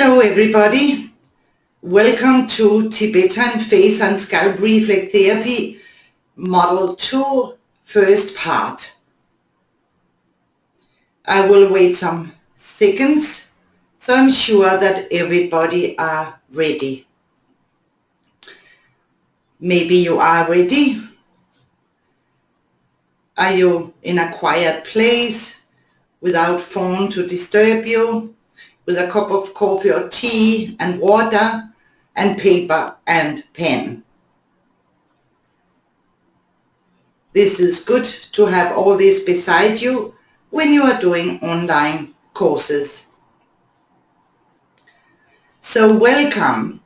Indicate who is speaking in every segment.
Speaker 1: Hello everybody, welcome to Tibetan Face and Scalp Reflex Therapy Model 2 first part. I will wait some seconds so I'm sure that everybody are ready. Maybe you are ready. Are you in a quiet place without phone to disturb you, with a cup of coffee or tea and water and paper and pen? This is good to have all this beside you when you are doing online courses. So welcome.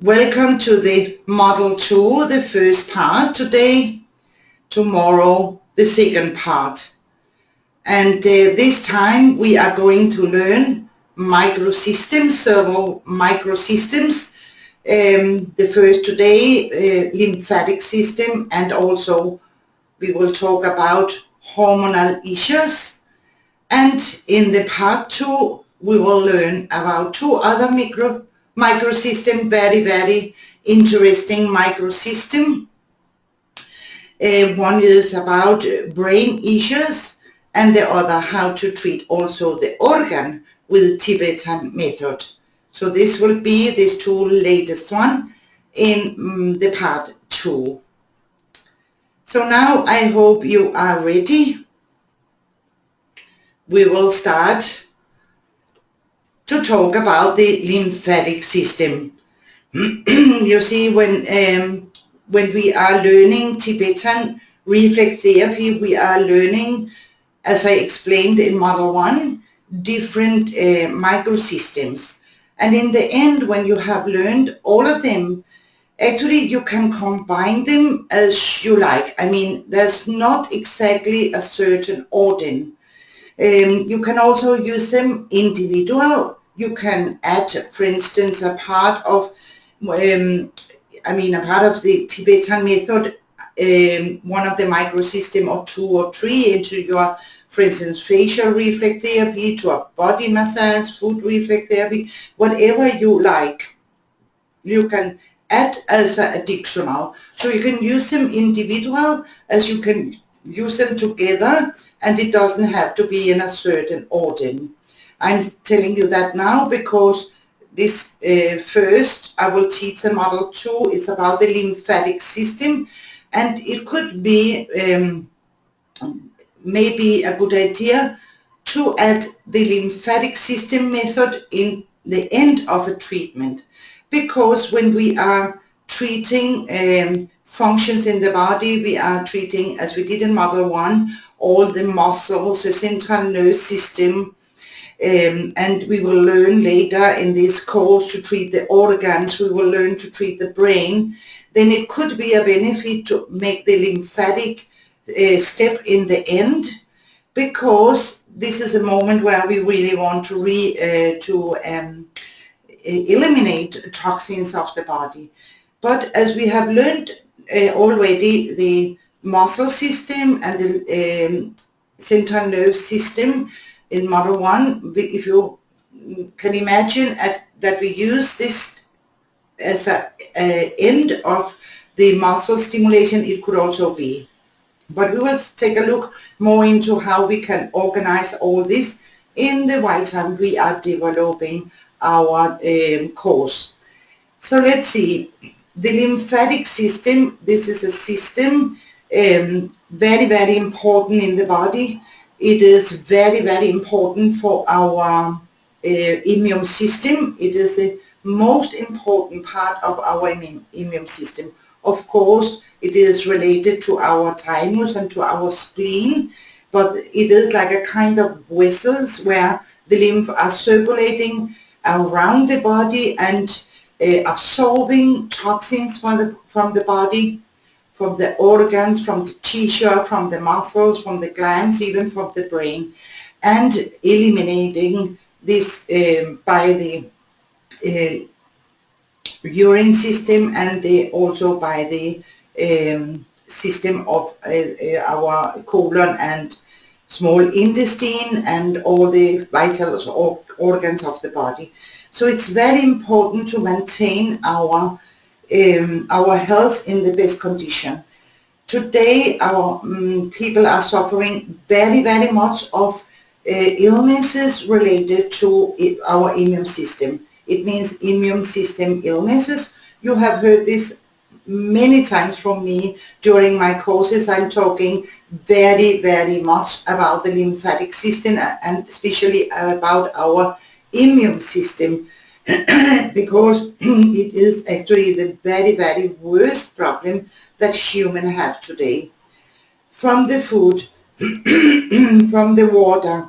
Speaker 1: Welcome to the Model 2, the first part today. Tomorrow, the second part. And this time we are going to learn microsystems, several microsystems. The first today, lymphatic system, and also we will talk about hormonal issues. And in the part 2, we will learn about two other microsystem, very interesting microsystem. One is about brain issues, and the other how to treat also the organ with the Tibetan method. So this will be these two latest one in the part 2. So now I hope you are ready. We will start to talk about the lymphatic system. You see, when we are learning Tibetan reflex therapy, we are learning, as I explained in Model 1, different microsystems. And in the end, when you have learned all of them, actually you can combine them as you like. I mean, there's not exactly a certain order. You can also use them individual. You can add, for instance, a part of the Tibetan method, one of the microsystem or 2 or 3 into your, for instance, facial reflex therapy, to a body massage, foot reflex therapy, whatever you like. You can add as an additional. So you can use them individual as you can use them together, and it doesn't have to be in a certain order. I'm telling you that now because this first I will teach the Model 2. It's about the lymphatic system, and it could be maybe a good idea to add the lymphatic system method in the end of a treatment, because when we are treating functions in the body, we are treating, as we did in Model 1, all the muscles, the central nervous system, and we will learn later in this course to treat the organs, we will learn to treat the brain. Then it could be a benefit to make the lymphatic step in the end, because this is a moment where we really want to eliminate toxins of the body. But as we have learned already, the muscle system and the central nervous system in Model 1, if you can imagine that we use this as an end of the muscle stimulation, it could also be. But we will take a look more into how we can organize all this in the while time we are developing our course. So let's see. The lymphatic system, this is a system very important in the body. It is very important for our immune system. It is the most important part of our immune system. Of course, it is related to our thymus and to our spleen, but it is like a kind of vessels where the lymph are circulating around the body and absorbing toxins from the body, from the organs, from the tissue, from the muscles, from the glands, even from the brain, and eliminating this by the urine system, and also by the system of our colon and small intestine and all the vital organs of the body. So it's very important to maintain our health in the best condition. Today, our people are suffering very, very much of illnesses related to our immune system. It means immune system illnesses. You have heard this many times from me during my courses. I'm talking very, very much about the lymphatic system and especially about our immune system because it is actually the very, very worst problem that humans have today. From the food, from the water,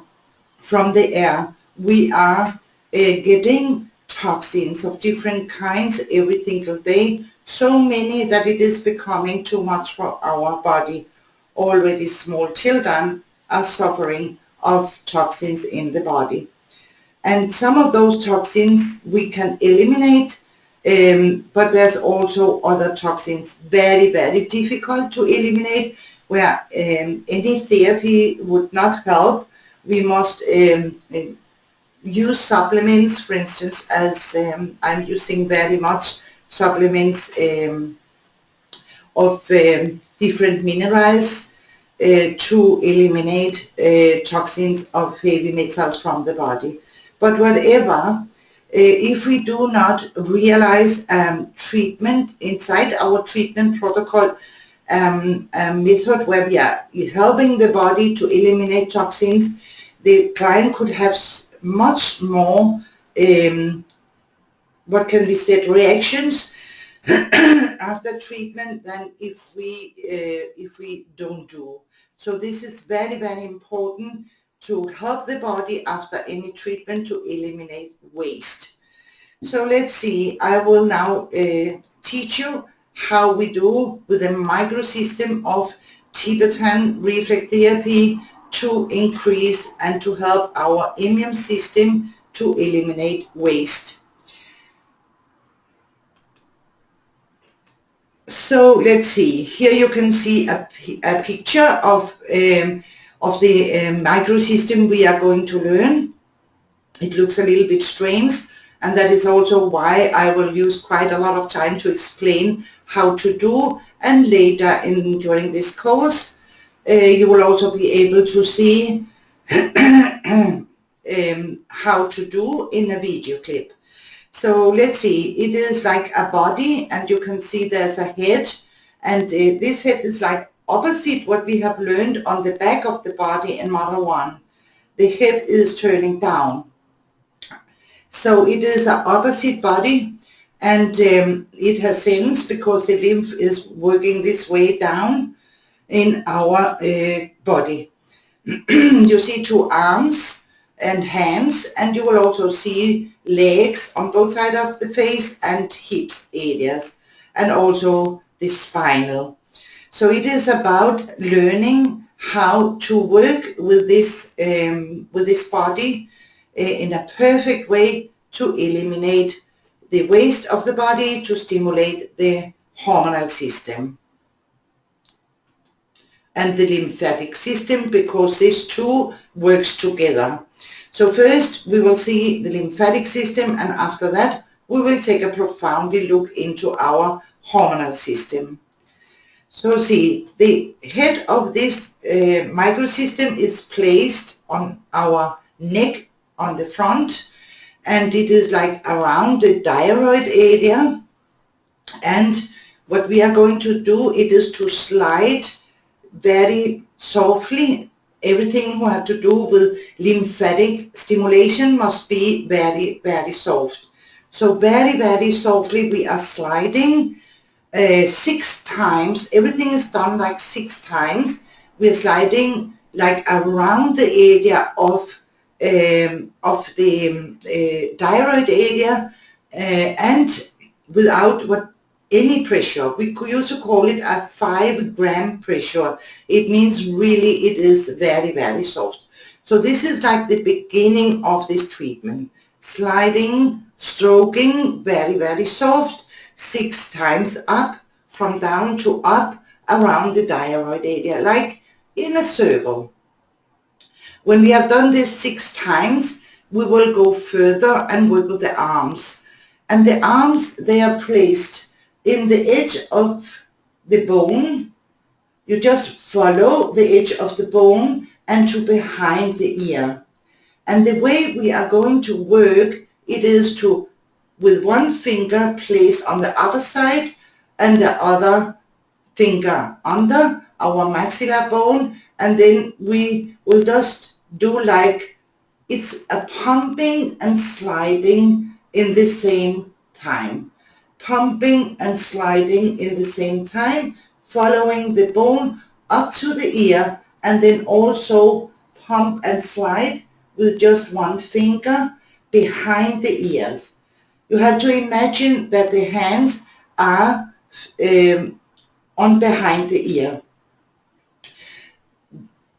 Speaker 1: from the air, we are getting toxins of different kinds every single day, so many that it is becoming too much for our body. Already small children are suffering of toxins in the body. And some of those toxins we can eliminate, but there's also other toxins very, very difficult to eliminate, where any therapy would not help. We must use supplements, for instance, as I'm using very much supplements of different minerals to eliminate toxins of heavy metals from the body. But whatever, if we do not realize treatment inside our treatment protocol, a method where we are helping the body to eliminate toxins, the client could have much more, what can we say, reactions after treatment than if we don't do. So this is very, very important to help the body after any treatment to eliminate waste. So let's see, I will now teach you how we do with a microsystem of Tibetan reflex therapy to increase and to help our immune system to eliminate waste. So let's see, here you can see a picture of the microsystem we are going to learn. It looks a little bit strange, and that is also why I will use quite a lot of time to explain how to do, and later during this course you will also be able to see how to do in a video clip. So let's see, it is like a body, and you can see there's a head, and this head is like opposite what we have learned on the back of the body in Model 1. The head is turning down. So it is an opposite body, and it has sense because the lymph is working this way down in our body. You see two arms and hands, and you will also see legs on both sides of the face and hips areas, and also the spinal. So it is about learning how to work with this body in a perfect way to eliminate the waste of the body, to stimulate the hormonal system and the lymphatic system, because these two works together. So first we will see the lymphatic system, and after that we will take a profoundly look into our hormonal system. So see, the head of this microsystem is placed on our neck on the front, and it is like around the thyroid area. And what we are going to do, it is to slide very softly. Everything who have to do with lymphatic stimulation must be very, very soft. So very, very softly we are sliding 6 times. Everything is done like 6 times. We are sliding like around the area of the thyroid area and without any pressure. We could also call it a 5-gram pressure. It means really it is very, very soft. So this is like the beginning of this treatment. Sliding, stroking, very, very soft, 6 times up, from down to up, around the thyroid area, like in a circle. When we have done this 6 times, we will go further and work with the arms. And the arms, they are placed in the edge of the bone. You just follow the edge of the bone and to behind the ear. And the way we are going to work, it is to, with one finger, place on the upper side and the other finger under our maxilla bone, and then we will just do like it's a pumping and sliding in the same time. Pumping and sliding in the same time, following the bone up to the ear, and then also pump and slide with just one finger behind the ears. You have to imagine that the hands are on behind the ear.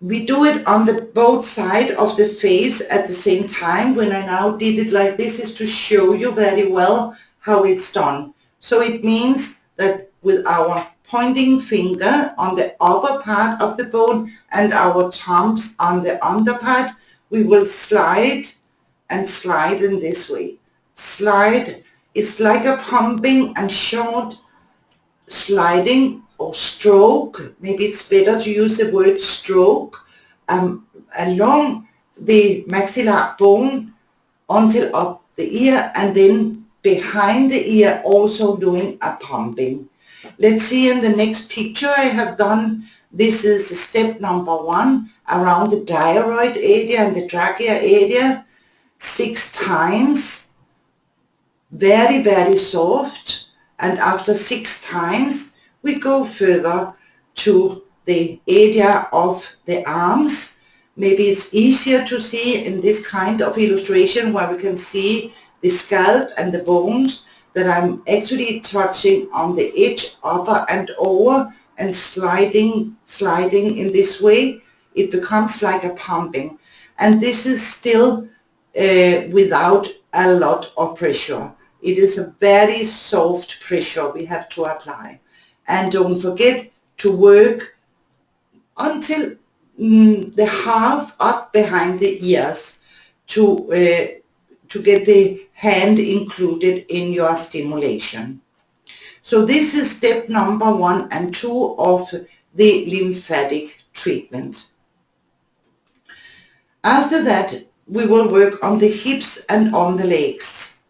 Speaker 1: We do it on the both side of the face at the same time. When I now did it like this is to show you very well how it's done. So it means that with our pointing finger on the upper part of the bone and our thumbs on the under part, we will slide and slide in this way. Slide, it's like a pumping and short sliding or stroke, maybe it's better to use the word stroke, along the maxillar bone until up the ear, and then behind the ear also doing a pumping. Let's see in the next picture I have done. This is step number 1 around the thyroid area and the trachea area 6 times, very, very soft. And after 6 times, we go further to the area of the arms. Maybe it's easier to see in this kind of illustration where we can see the scalp and the bones, that I'm actually touching on the edge, upper and over, and sliding in this way. It becomes like a pumping. And this is still without a lot of pressure. It is a very soft pressure we have to apply. And don't forget to work until the half up behind the ears to get the hand included in your stimulation. So this is step number 1 and 2 of the lymphatic treatment. After that, we will work on the hips and on the legs.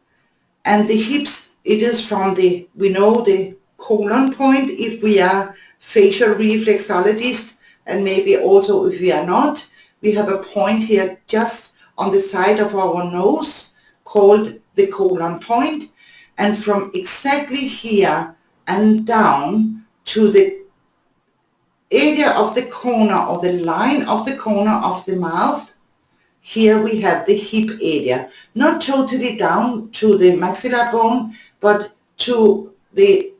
Speaker 1: And the hips, it is from the, we know the colon point if we are facial reflexologists, and maybe also if we are not, we have a point here just on the side of our nose called the colon point, and from exactly here and down to the area of the corner or the line of the corner of the mouth. Here we have the hip area, not totally down to the maxillar bone, but to the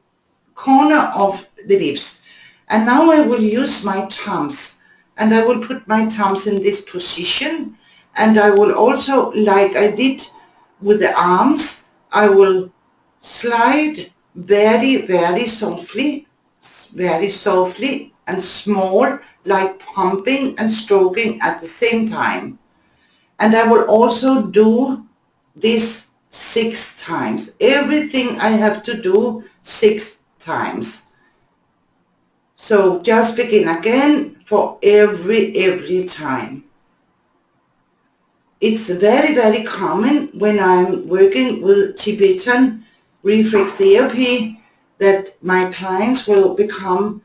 Speaker 1: corner of the lips. And now I will use my thumbs, and I will put my thumbs in this position, and I will also, like I did with the arms, I will slide very, very softly and small, like pumping and stroking at the same time. And I will also do this 6 times. Everything I have to do 6 times. So just begin again for every time. It's very, very common when I'm working with Tibetan reflex therapy that my clients will become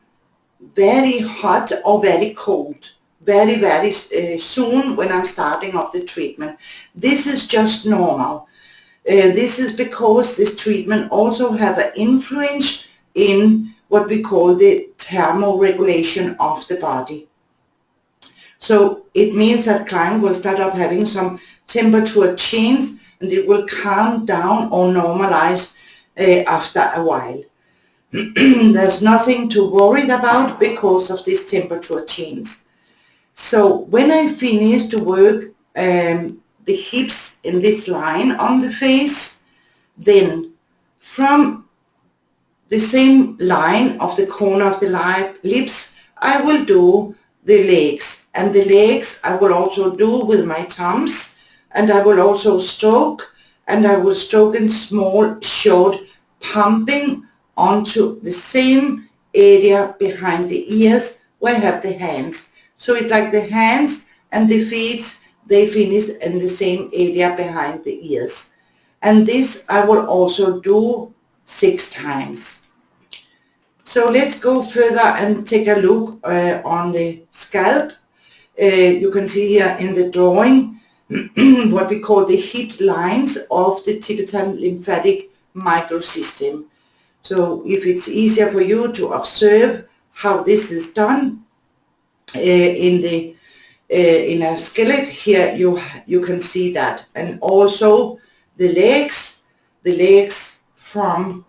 Speaker 1: very hot or very cold very, very soon when I'm starting up the treatment. This is just normal. This is because this treatment also have an influence in what we call the thermoregulation of the body. So it means that client will start up having some temperature change, and it will calm down or normalize after a while. There's nothing to worry about because of this temperature change. So when I finish to work the hips in this line on the face, then from the same line of the corner of the lips, I will do the legs. And the legs I will also do with my thumbs and I will also stroke, and I will stroke in small, short, pumping onto the same area behind the ears where I have the hands. So it's like the hands and the feet, they finish in the same area behind the ears. And this I will also do 6 times. So let's go further and take a look on the scalp. You can see here in the drawing what we call the heat lines of the Tibetan lymphatic microsystem. So if it's easier for you to observe how this is done in a skeleton, here you can see that. And also the legs from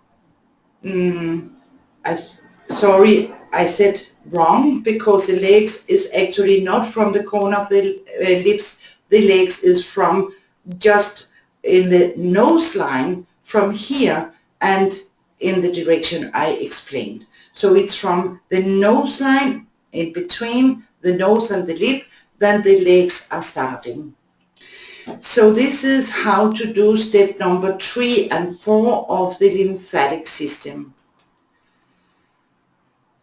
Speaker 1: sorry, I said wrong, because the legs is actually not from the corner of the lips. The legs is from just in the nose line from here and in the direction I explained. So it's from the nose line in between the nose and the lip, then the legs are starting. So this is how to do step number 3 and 4 of the lymphatic system.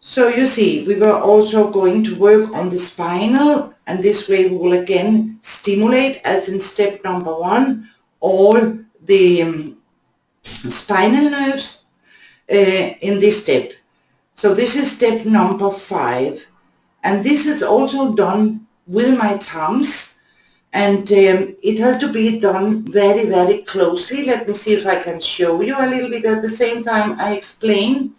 Speaker 1: So you see, we were also going to work on the spinal, and this way we will again stimulate, as in step number 1, all the spinal nerves in this step. So this is step number 5, and this is also done with my thumbs, and it has to be done very, very closely. Let me see if I can show you a little bit at the same time I explain.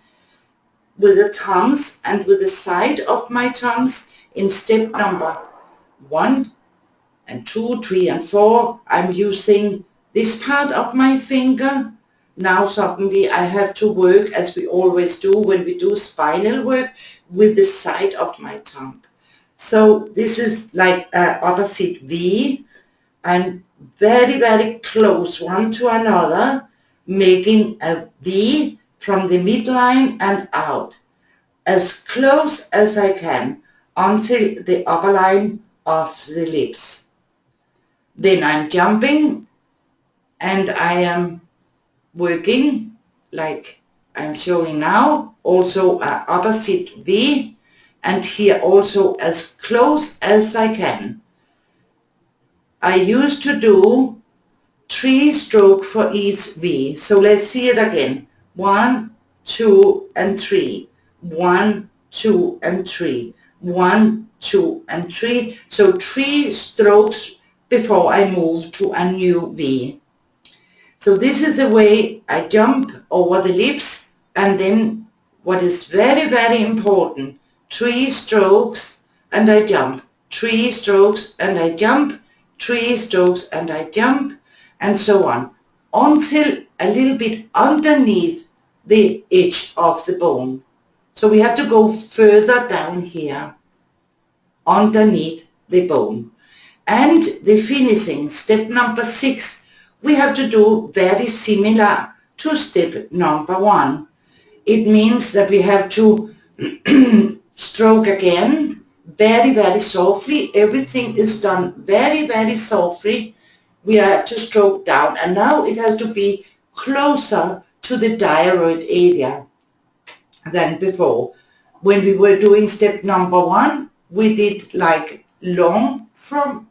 Speaker 1: With the thumbs and with the side of my thumbs in step number 1 and 2, 3 and 4, I'm using this part of my finger. Now suddenly I have to work, as we always do when we do spinal work, with the side of my thumb. So this is like an opposite V. I'm very, very close one to another, making a V from the midline and out, as close as I can until the upper line of the lips. Then I'm jumping and I am working like I'm showing now, also an opposite V, and here also as close as I can. I used to do 3 strokes for each V. So let's see it again. 1, 2 and 3. 1, 2 and 3. 1, 2 and 3. So 3 strokes before I move to a new V. So this is the way I jump over the lips, and then what is very, very important, 3 strokes and I jump, 3 strokes and I jump, 3 strokes and I jump, and so on, until a little bit underneath the edge of the bone. So we have to go further down here, underneath the bone. And the finishing, step number 6, we have to do very similar to step number 1. It means that we have to stroke again, very, very softly. Everything is done very, very softly. We have to stroke down, and now it has to be closer to the thyroid area than before. When we were doing step number 1, we did like long from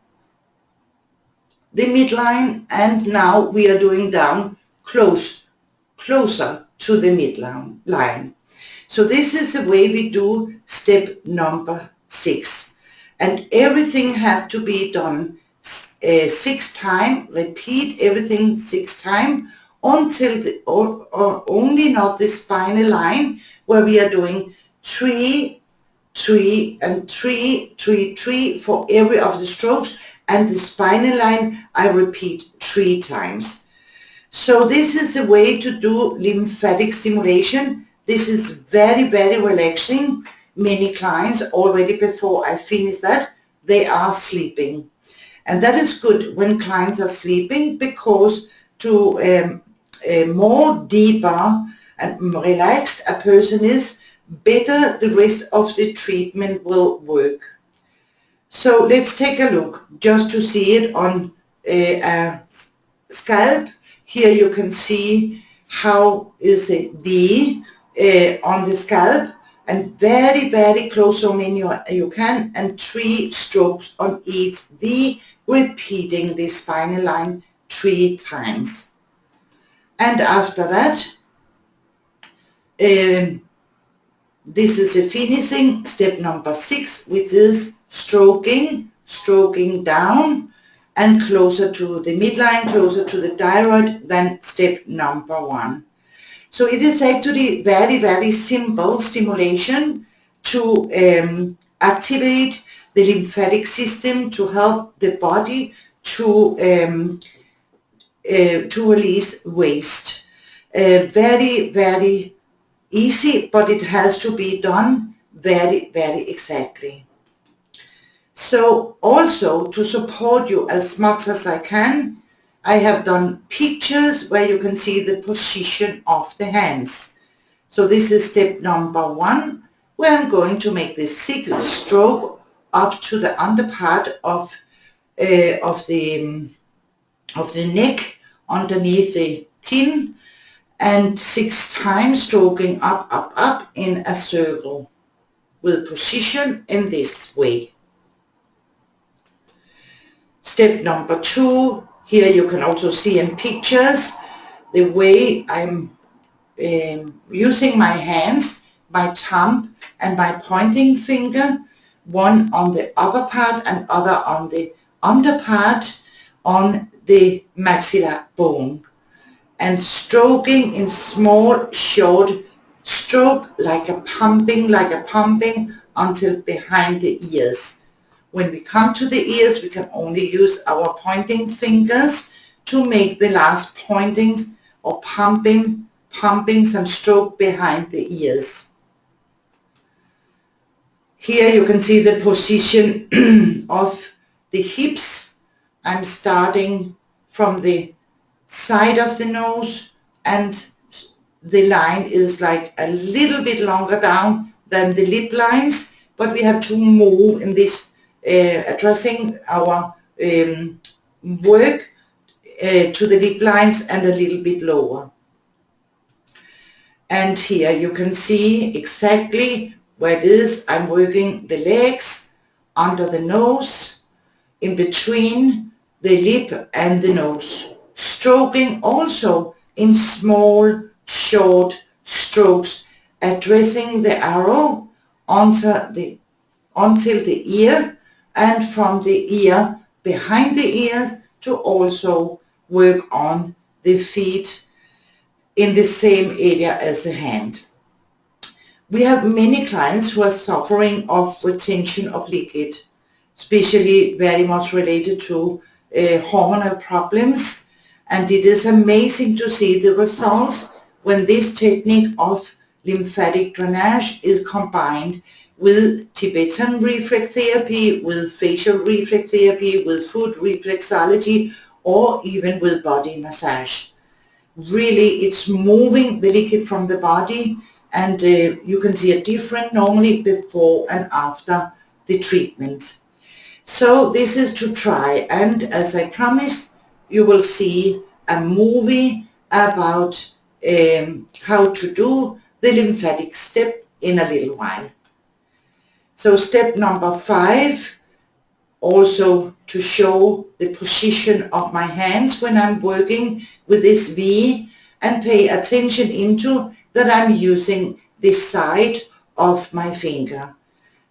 Speaker 1: the midline, and now we are doing down closer to the midline. So this is the way we do step number 6, and everything had to be done 6 times. Repeat everything 6 times until or only not the spinal line, where we are doing 3, 3 and 3, 3, 3 for every of the strokes, and the spinal line I repeat 3 times. So this is the way to do lymphatic stimulation. This is very, very relaxing. Many clients already before I finish that, they are sleeping. And that is good when clients are sleeping, because to more deeper and relaxed a person is, better the rest of the treatment will work. So let's take a look just to see it on a scalp. Here you can see how is a V on the scalp, and very, very close, so many you can, and 3 strokes on each V, repeating the spinal line 3 times. And after that, this is a finishing step number 6, which is stroking down and closer to the midline, closer to the thyroid than step number 1. So it is actually very, very simple stimulation to activate the lymphatic system, to help the body to release waste. Very, very easy, but it has to be done very, very exactly. So also, to support you as much as I can, I have done pictures where you can see the position of the hands. So this is step number 1, where I'm going to make the 6th stroke up to the underpart of the neck, underneath the chin, and 6 times stroking up in a circle with position in this way. Step number 2, here you can also see in pictures the way I'm using my hands, my thumb and my pointing finger, one on the upper part and other on the under part on the maxilla bone, and stroking in small short stroke like a pumping until behind the ears. When we come to the ears, we can only use our pointing fingers to make the last pointings or pumpings and stroke behind the ears. Here you can see the position of the hips. I'm starting from the side of the nose, and the line is like a little bit longer down than the lip lines, but we have to move in this addressing our work to the lip lines and a little bit lower. And here you can see exactly where it is. I'm working the legs, under the nose, in between the lip and the nose, stroking also in small short strokes, addressing the arrow until the ear, and from the ear behind the ears to also work on the feet in the same area as the hand. We have many clients who are suffering of retention of liquid, especially very much related to hormonal problems, and it is amazing to see the results when this technique of lymphatic drainage is combined with Tibetan reflex therapy, with facial reflex therapy, with foot reflexology, or even with body massage. Really, it's moving the liquid from the body, and you can see a difference normally before and after the treatment. So this is to try, and as I promised, you will see a movie about how to do the lymphatic step in a little while. So step number 5, also to show the position of my hands when I'm working with this V, and pay attention into that I'm using the side of my finger.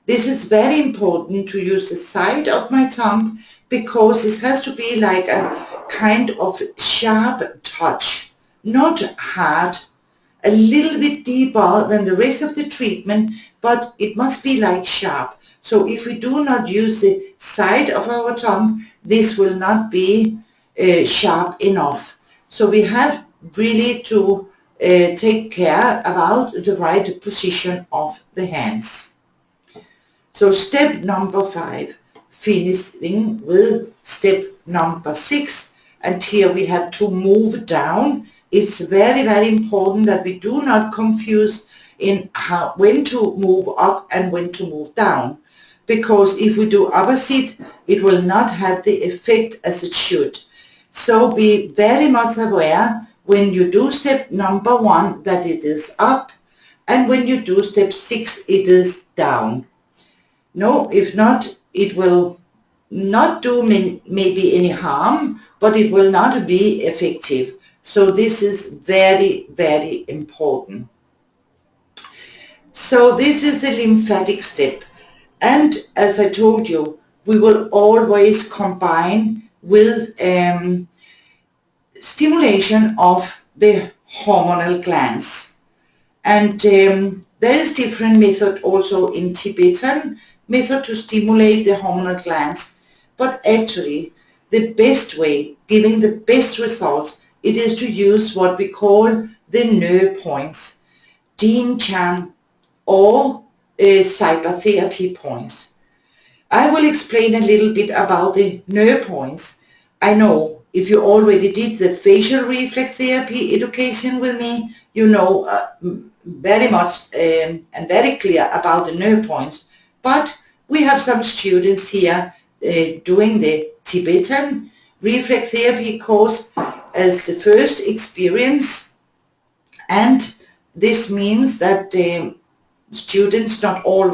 Speaker 1: This is very important to use the side of my thumb, because this has to be like a kind of sharp touch, not hard, a little bit deeper than the rest of the treatment, but it must be like sharp. So if we do not use the side of our thumb, this will not be sharp enough. So we have really to take care about the right position of the hands. So step number 5, finishing with step number 6, and here we have to move down. It's very, very important that we do not confuse in when to move up and when to move down. because if we do opposite, it will not have the effect as it should. So be very much aware when you do step number 1 that it is up, and when you do step 6 it is down. No, if not, it will not do maybe any harm, but it will not be effective. So this is very, very important. So this is the lymphatic step. And as I told you, we will always combine with stimulation of the hormonal glands. And there is different method also in Tibetan method to stimulate the hormonal glands. But actually, the best way, giving the best results, it is to use what we call the nerve points, Dean Chan, or cybertherapy points. I will explain a little bit about the nerve points. I know if you already did the facial reflex therapy education with me, you know very much and very clear about the nerve points. But we have some students here doing the Tibetan reflex therapy course as the first experience, and this means that students not all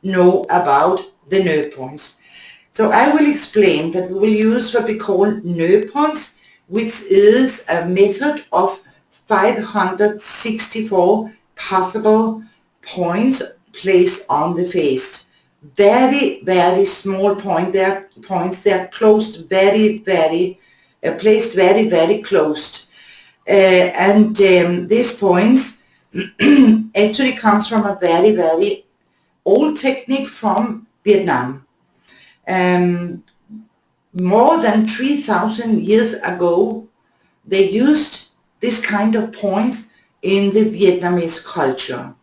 Speaker 1: know about the nerve points. So I will explain that we will use what we call nerve points, which is a method of 564 possible points placed on the face. Very, very small point. They are closed very, very, placed very, very closed. And these points actually comes from a very, very old technique from Vietnam. More than 3,000 years ago, they used this kind of points in the Vietnamese culture.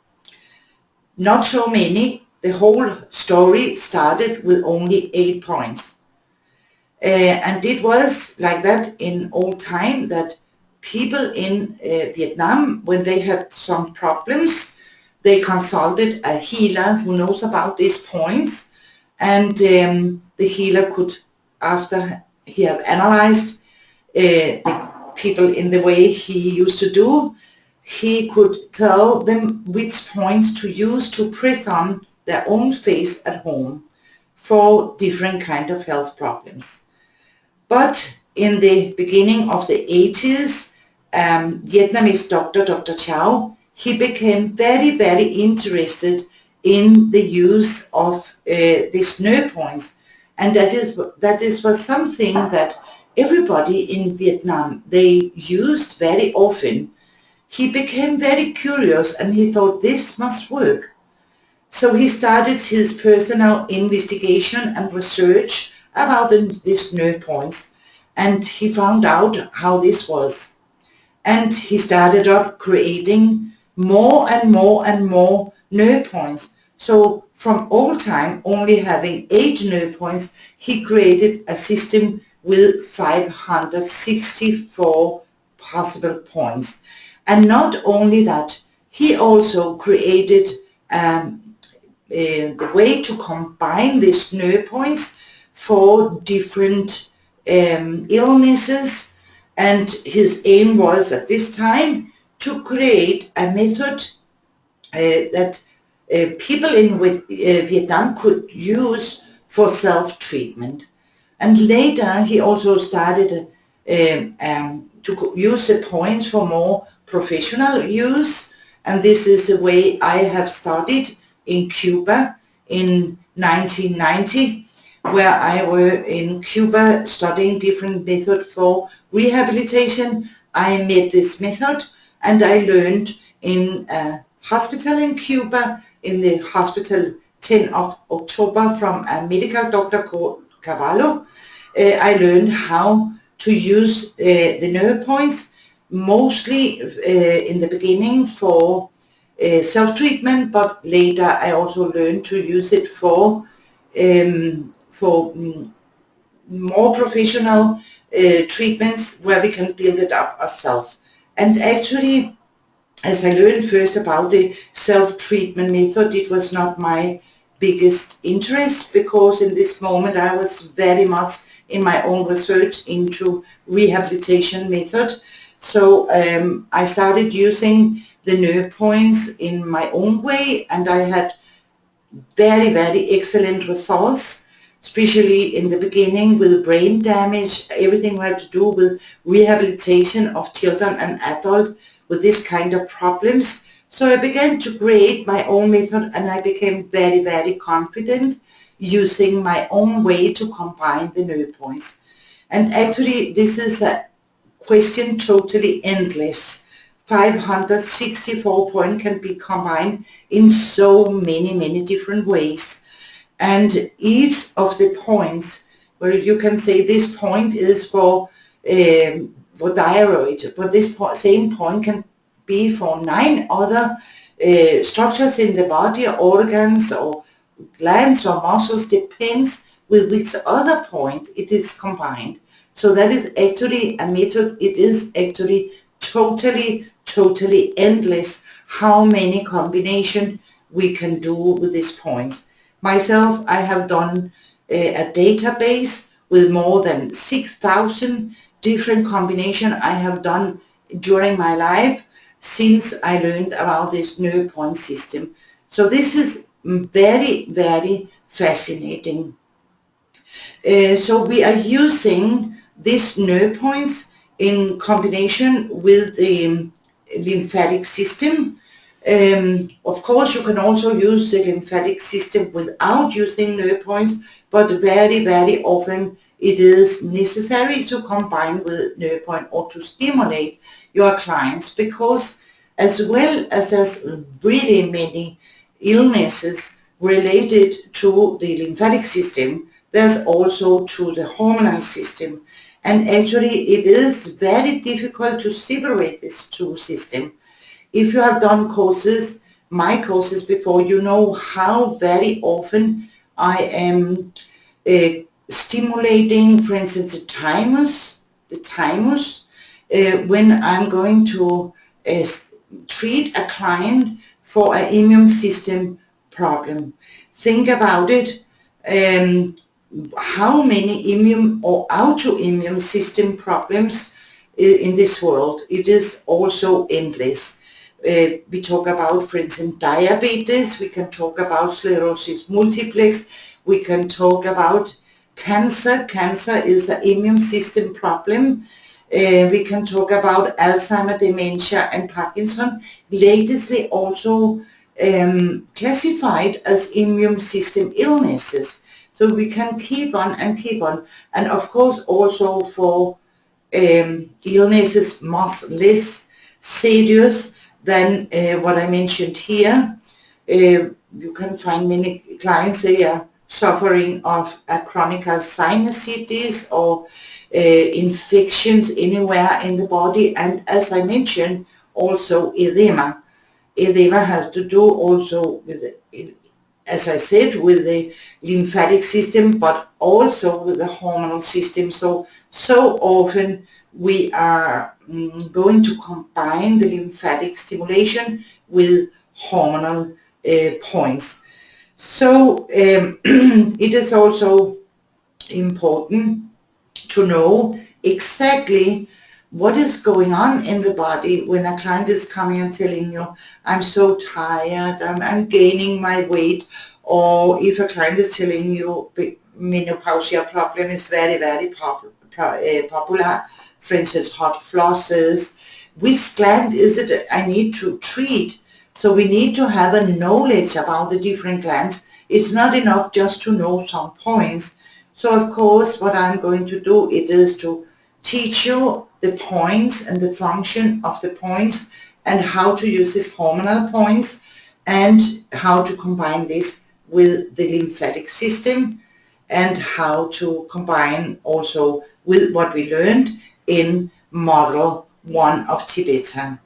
Speaker 1: Not so many. The whole story started with only 8 points. And it was like that in old time, that people in Vietnam, when they had some problems, they consulted a healer who knows about these points, and the healer could, after he have analyzed the people in the way he used to do, he could tell them which points to use to press on their own face at home for different kind of health problems. But in the beginning of the 80s, Vietnamese doctor, Dr. Chow, he became very, very interested in the use of these nerve points. And that was something that everybody in Vietnam, they used very often. He became very curious and he thought this must work. So he started his personal investigation and research about these nerve points, and he found out how this was. And he started up creating more and more and more nerve points. So from old time only having 8 nerve points, he created a system with 564 possible points. And not only that, he also created the way to combine these nerve points for different illnesses, and his aim was at this time to create a method that people in Vietnam could use for self-treatment. And later he also started to use the points for more professional use, and this is the way I have started in Cuba in 1990, where I were in Cuba studying different methods for rehabilitation. I made this method and I learned in a hospital in Cuba, in the hospital 10 of October, from a medical doctor called Cavallo. I learned how to use the nerve points, mostly in the beginning for self-treatment, but later I also learned to use it for more professional treatments where we can build it up ourselves. And actually, as I learned first about the self-treatment method, it was not my biggest interest, because in this moment I was very much in my own research into rehabilitation method. So I started using the nerve points in my own way, and I had very, very excellent results, especially in the beginning with brain damage, everything we had to do with rehabilitation of children and adults with this kind of problems. So I began to create my own method, and I became very, very confident using my own way to combine the nerve points. And actually, this is a question totally endless. 564 points can be combined in so many, many different ways. And each of the points, where you can say this point is for thyroid, but this same point can be for 9 other structures in the body, or organs, or glands, or muscles, depends with which other point it is combined. So that is actually a method. It is actually totally endless how many combinations we can do with these points. Myself, I have done a database with more than 6,000 different combinations I have done during my life since I learned about this nerve point system. So this is very, very fascinating. So we are using these nerve points in combination with the lymphatic system. Of course, you can also use the lymphatic system without using nerve points, but very, very often it is necessary to combine with nerve point or to stimulate your clients, because as well as there's really many illnesses related to the lymphatic system, there's also to the hormonal system. And actually it is very difficult to separate these two systems. If you have done courses, my courses before, you know how very often I am stimulating, for instance, the thymus, when I'm going to treat a client for an immune system problem. Think about it. How many immune or autoimmune system problems in this world? It is also endless. We talk about, for instance, diabetes. We can talk about sclerosis multiplex. We can talk about cancer. Cancer is an immune system problem. We can talk about Alzheimer, dementia, and Parkinson. Latestly also classified as immune system illnesses. So we can keep on and keep on. And of course also for illnesses much less serious than what I mentioned here. You can find many clients, they are suffering of a chronic sinusitis or infections anywhere in the body, and as I mentioned, also edema. Edema has to do also with, as I said, with the lymphatic system, but also with the hormonal system. So often we are going to combine the lymphatic stimulation with hormonal points. So it is also important to know exactly what is going on in the body when a client is coming and telling you, I'm so tired, I'm gaining my weight, or if a client is telling you menopausia problem is very, very popular, for instance, hot flushes, which gland is it I need to treat? So we need to have a knowledge about the different glands. It's not enough just to know some points. So of course what I'm going to do, it is to teach you the points and the function of the points and how to use these hormonal points and how to combine this with the lymphatic system and how to combine also with what we learned in model 1 of Tibetan.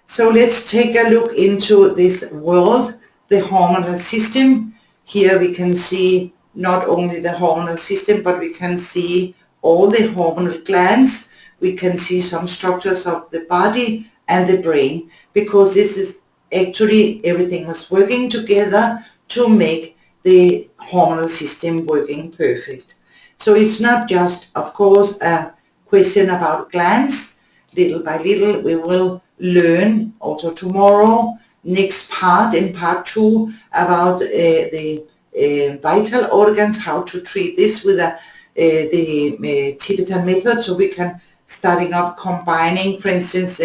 Speaker 1: So let's take a look into this world, the hormonal system. Here we can see not only the hormonal system, but we can see all the hormonal glands. We can see some structures of the body and the brain, because this is actually everything was working together to make the hormonal system working perfect. So it's not just, of course, a question about glands. Little by little we will learn also tomorrow, next part, in part 2, about the vital organs, how to treat this with the Tibetan method, so we can starting up combining, for instance,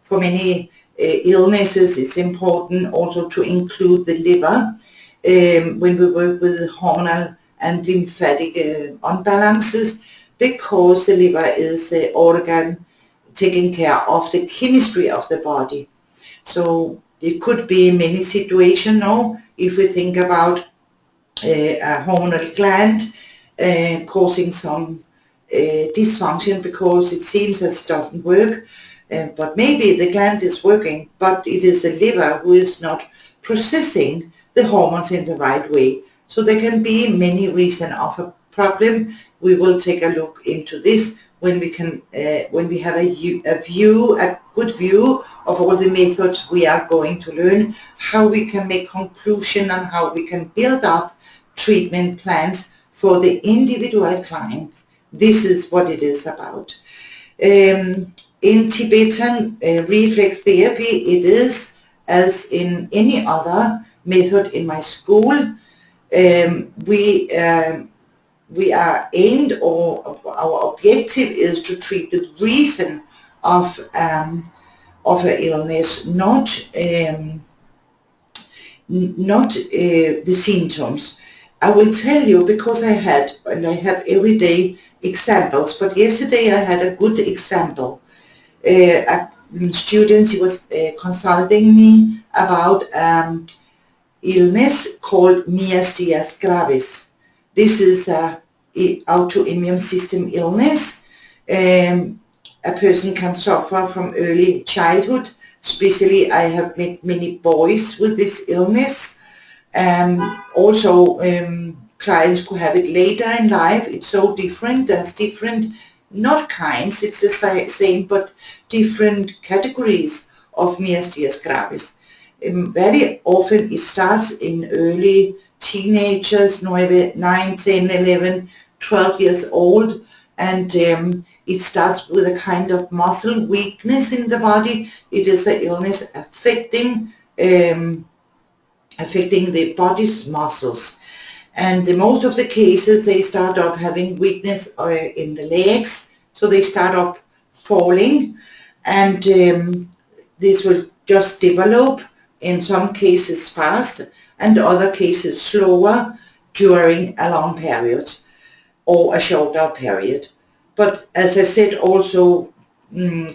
Speaker 1: for many illnesses it's important also to include the liver when we work with hormonal and lymphatic unbalances, because the liver is the organ taking care of the chemistry of the body. So it could be many situations now if we think about a hormonal gland causing some dysfunction because it seems as it doesn't work, but maybe the gland is working, but it is the liver who is not processing the hormones in the right way. So there can be many reasons of a problem. We will take a look into this when we can, when we have a good view of all the methods we are going to learn, how we can make conclusion and how we can build up treatment plans for the individual clients. This is what it is about. In Tibetan reflex therapy, it is as in any other method in my school. We are aimed, or our objective is to treat the reason of an illness, not the symptoms. I will tell you, because I have everyday examples, but yesterday I had a good example. A student, he was consulting me about illness called myasthenia gravis. This is an autoimmune system illness. A person can suffer from early childhood. Especially I have met many boys with this illness. Also clients could have it later in life. It's so different. There's different, not kinds, it's the same, but different categories of myasthenia gravis. Very often it starts in early teenagers, 9, 10, 11, 12 years old, and it starts with a kind of muscle weakness in the body. It is an illness affecting the body's muscles. And most of the cases, they start up having weakness in the legs, so they start up falling, and this will just develop in some cases fast and other cases slower during a long period or a shorter period. But as I said, also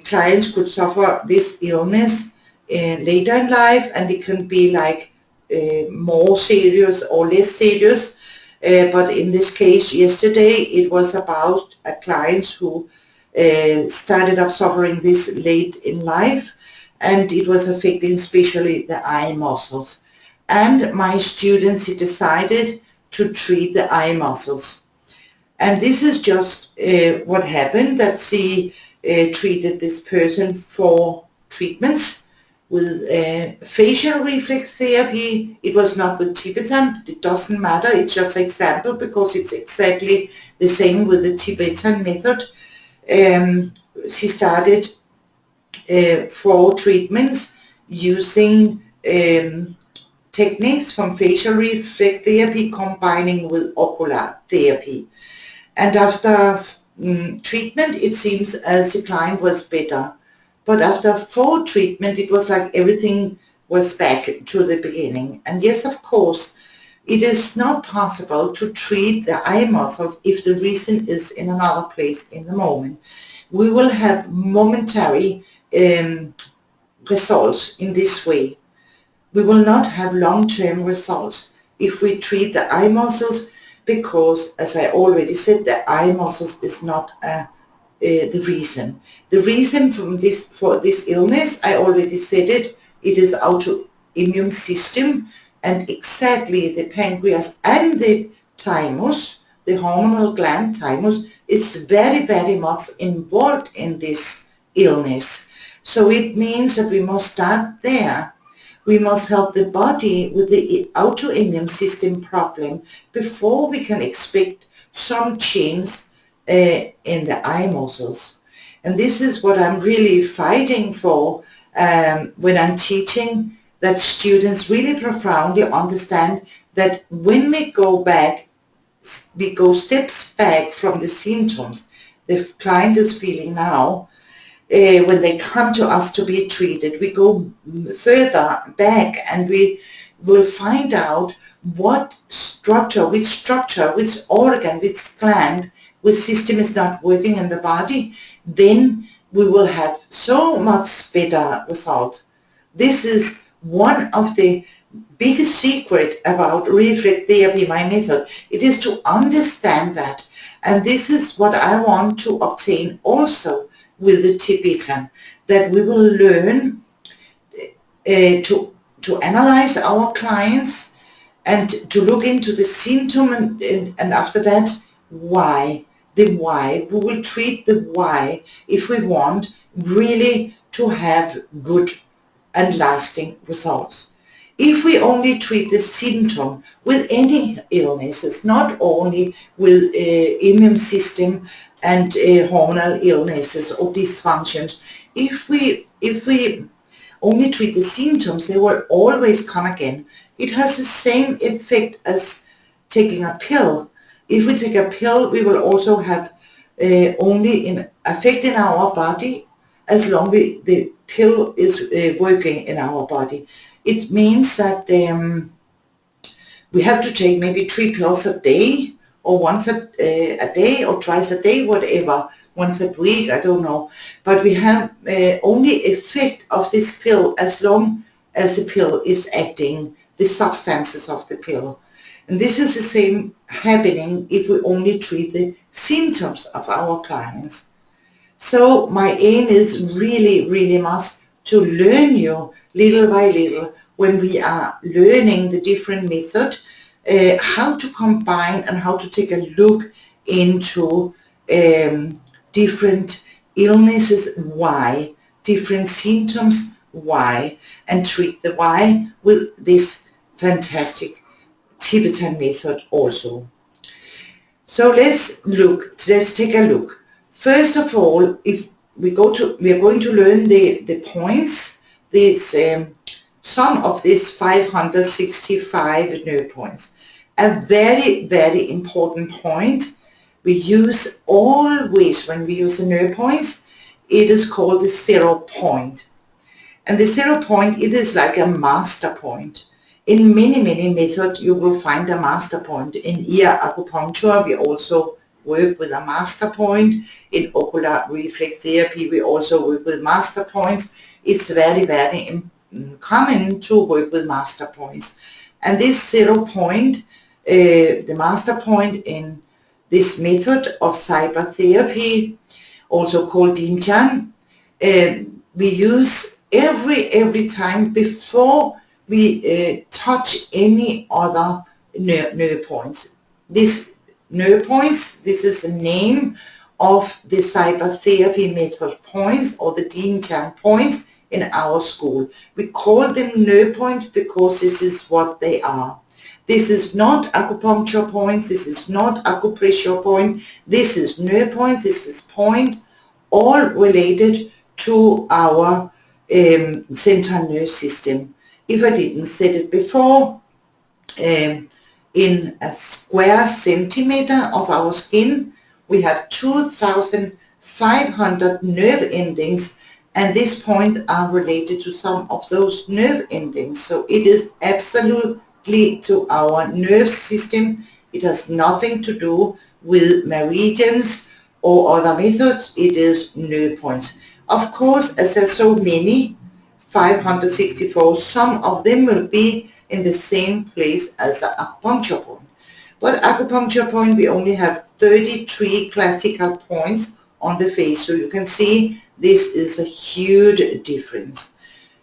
Speaker 1: clients could suffer this illness later in life, and it can be like more serious or less serious. But in this case yesterday, it was about a client who started up suffering this late in life, and it was affecting especially the eye muscles. And my students decided to treat the eye muscles. And this is just what happened, that she treated this person for treatments with facial reflex therapy. It was not with Tibetan, it doesn't matter, it's just an example because it's exactly the same with the Tibetan method. She started 4 treatments using techniques from facial reflex therapy combining with ocular therapy. And after treatment, it seems as the client was better. But after 4 treatment, it was like everything was back to the beginning. And yes, of course, it is not possible to treat the eye muscles if the reason is in another place in the moment. We will have momentary results in this way. We will not have long-term results if we treat the eye muscles, because, as I already said, the eye muscles is not the reason. The reason for this illness, I already said it, it is autoimmune system, and exactly the pancreas and the thymus, the hormonal gland thymus, is very, very much involved in this illness. So it means that we must start there. We must help the body with the autoimmune system problem before we can expect some change in the eye muscles. And this is what I'm really fighting for when I'm teaching, that students really profoundly understand that when we go back, we go steps back from the symptoms the client is feeling now. When they come to us to be treated, we go further back and we will find out what structure, which organ, which gland, which system is not working in the body. Then we will have so much better result. This is one of the biggest secret about reflex therapy, my method. It is to understand that. And this is what I want to obtain also with the Tibetan, that we will learn to analyze our clients and to look into the symptom, and after that, why. The why. We will treat the why if we want really to have good and lasting results. If we only treat the symptom with any illnesses, not only with immune system and hormonal illnesses or dysfunctions, if we only treat the symptoms, they will always come again. It has the same effect as taking a pill. If we take a pill, we will also have only an effect in our body as long as the pill is working in our body. It means that we have to take maybe 3 pills a day, or once a day, or twice a day, whatever, once a week, I don't know. But we have only effect of this pill as long as the pill is acting the substances of the pill. And this is the same happening if we only treat the symptoms of our clients. So my aim is really, really much to learn you little by little, when we are learning the different method, how to combine and how to take a look into different illnesses, why, different symptoms, why, and treat the why with this fantastic Tibetan method also. So let's take a look. First of all, if we are going to learn the points, some of these 565 nerve points. A very, very important point we use always when we use the nerve points, it is called the 0 point. And the 0 point, it is like a master point. In many, many methods, you will find a master point. In ear acupuncture, we also work with a master point. In ocular reflex therapy, we also work with master points. It's very, very common to work with master points. And this 0 point, the master point in this method of cyber therapy, also called Tibetan, we use every time before we touch any other nerve points. This nerve points, this is the name of the cyber therapy method points, or the Tibetan points in our school. We call them nerve points because this is what they are. This is not acupuncture points, this is not acupressure point, this is nerve points, this is point, all related to our central nervous system. If I didn't say it before, in a square centimeter of our skin, we have 2,500 nerve endings, and these points are related to some of those nerve endings. So it is absolutely to our nerve system. It has nothing to do with meridians or other methods. It is nerve points. Of course, as there are so many, 564, some of them will be in the same place as the acupuncture point. But acupuncture point, we only have 33 classical points on the face. So you can see this is a huge difference.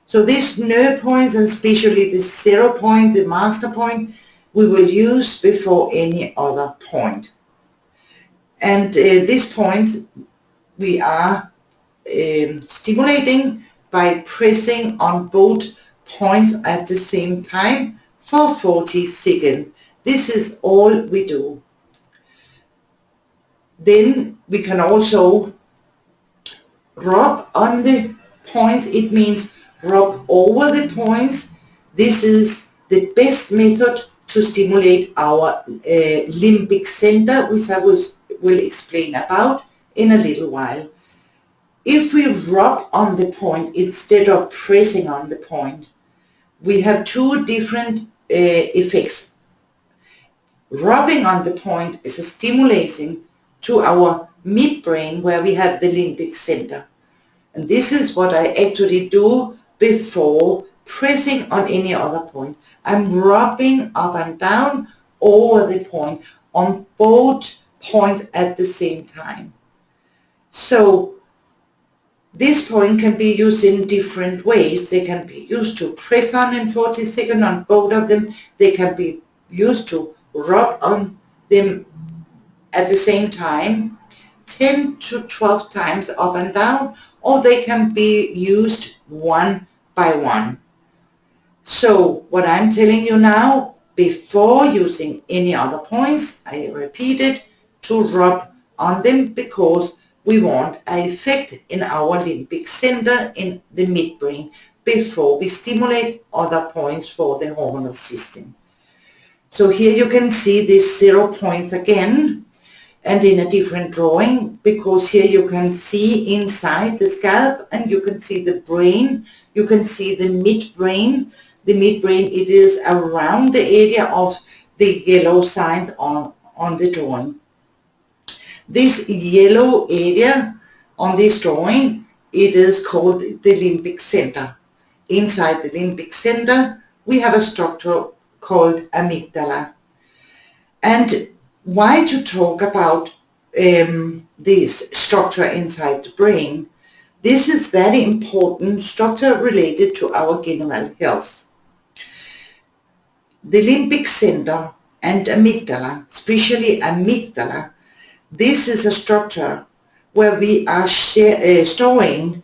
Speaker 1: So these nerve points, and especially the 0 point, the master point, we will use before any other point. And this point we are stimulating by pressing on both points at the same time for 40 seconds. This is all we do. Then we can also rub on the points. It means rub over the points. This is the best method to stimulate our limbic center, which I will explain about in a little while. If we rub on the point instead of pressing on the point, we have two different effects. Rubbing on the point is a stimulating to our midbrain where we have the limbic center. And this is what I actually do before pressing on any other point. I'm rubbing up and down over the point on both points at the same time. So this point can be used in different ways. They can be used to press on in 40 seconds on both of them. They can be used to rub on them at the same time 10 to 12 times up and down, or they can be used one by one. So what I'm telling you now, before using any other points, I repeat it, to rub on them because we want an effect in our limbic center in the midbrain before we stimulate other points for the hormonal system. So here you can see these 0 points again, and in a different drawing, because here you can see inside the scalp and you can see the brain, you can see the midbrain. The midbrain, it is around the area of the yellow signs on the drawing. This yellow area on this drawing, it is called the limbic center. Inside the limbic center, we have a structure called amygdala. And why to talk about this structure inside the brain? This is very important structure related to our general health. The limbic center and amygdala, especially amygdala, this is a structure where we are storing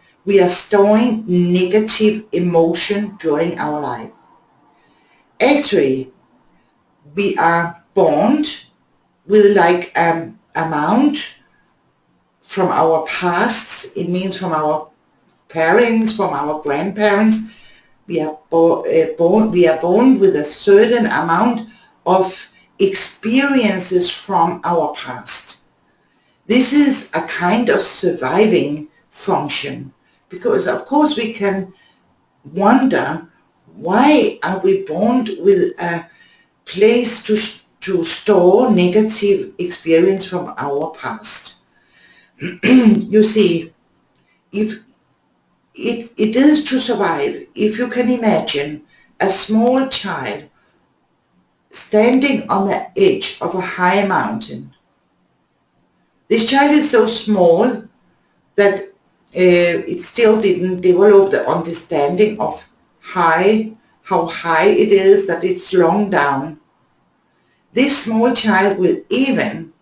Speaker 1: negative emotion during our life. Actually, we are born with like amount from our pasts. It means from our parents, from our grandparents. We are born with a certain amount of experiences from our past. This is a kind of surviving function, because of course we can wonder, why are we born with a place to store negative experience from our past? You see, if it is to survive, if you can imagine a small child standing on the edge of a high mountain. This child is so small that it still didn't develop the understanding of how high it is, that it's long down. This small child will even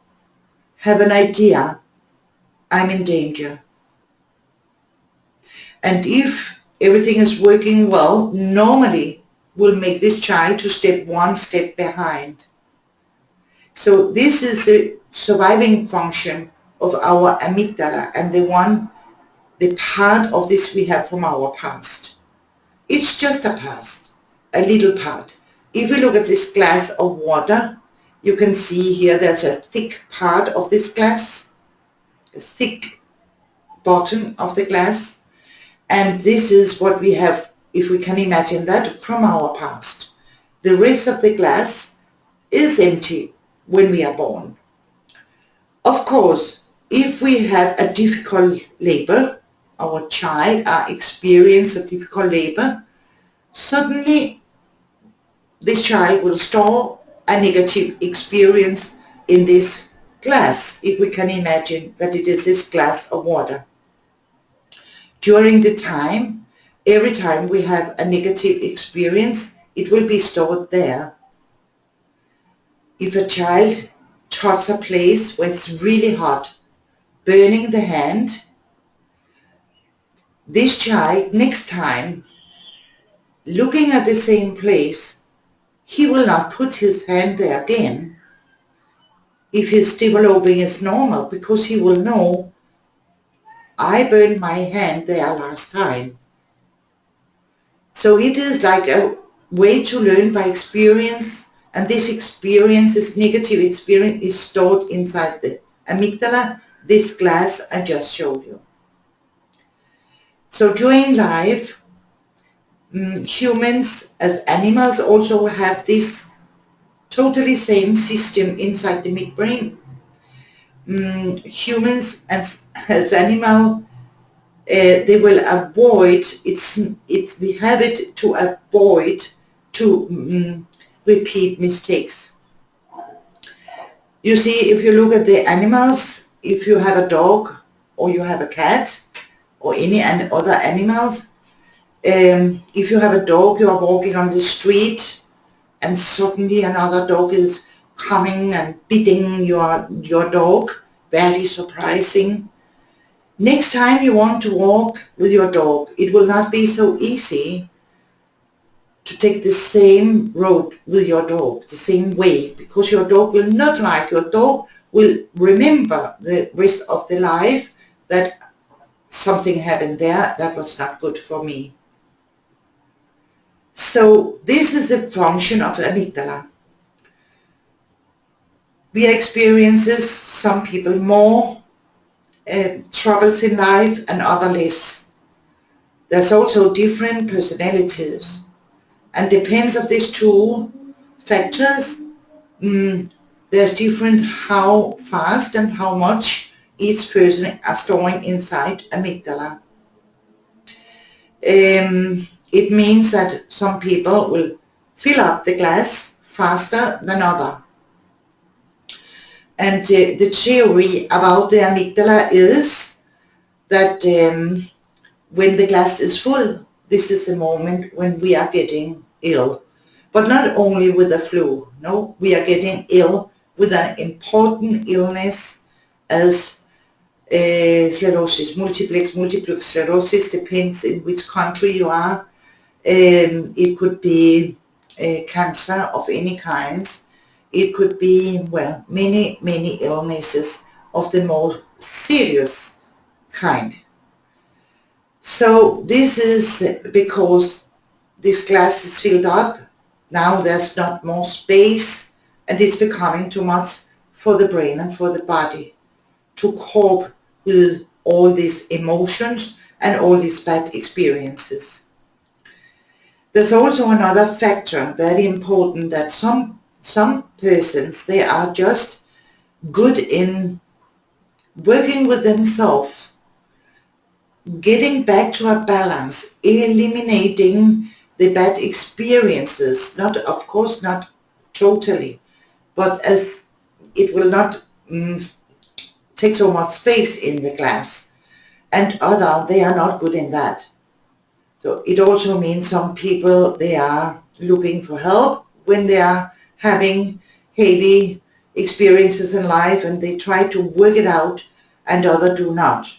Speaker 1: have an idea, I'm in danger. And if everything is working well, normally will make this child to step one step behind. So this is the surviving function of our amygdala, and the part of this we have from our past. It's just a past, a little part. If we look at this glass of water, you can see here there's a thick part of this glass, a thick bottom of the glass, and this is what we have, if we can imagine that, from our past. The rest of the glass is empty when we are born. Of course, if we have a difficult labor, our child experience a difficult labor, suddenly this child will store a negative experience in this glass, if we can imagine that it is this glass of water. During the time, every time we have a negative experience, it will be stored there. If a child touches a place where it's really hot, burning the hand, this child next time looking at the same place, he will not put his hand there again if his developing is normal, because he will know, I burned my hand there last time. So it is like a way to learn by experience, and this experience, this negative experience, is stored inside the amygdala, this glass I just showed you. So during life, humans as animals also have this totally same system inside the midbrain. Humans as animal, they will avoid, we have it to avoid to repeat mistakes. You see, if you look at the animals, if you have a dog or you have a cat or any other animals, if you have a dog, you are walking on the street and suddenly another dog is coming and biting your dog, very surprising. Next time you want to walk with your dog, it will not be so easy to take the same road with your dog, the same way, because your dog will not like, your dog will remember the rest of the life that something happened there that was not good for me. So this is the function of the amygdala. We experiences, some people more troubles in life and other less. There's also different personalities, and depends of these two factors, there's different how fast and how much each person are storing inside amygdala. It means that some people will fill up the glass faster than others. And the theory about the amygdala is that when the glass is full, this is the moment when we are getting ill. But not only with the flu, no, we are getting ill with an important illness as sclerosis, multiple sclerosis, depends in which country you are. It could be cancer of any kind. It could be, well, many illnesses of the more serious kind. So this is because this glass is filled up. Now there's not more space, and it's becoming too much for the brain and for the body to cope with all these emotions and all these bad experiences. There's also another factor, very important, that some persons, they are just good in working with themselves, getting back to a balance, eliminating the bad experiences, not, of course, not totally, but as it will not take so much space in the glass. And other, they are not good in that. So it also means some people, they are looking for help when they are having heavy experiences in life, and they try to work it out, and others do not.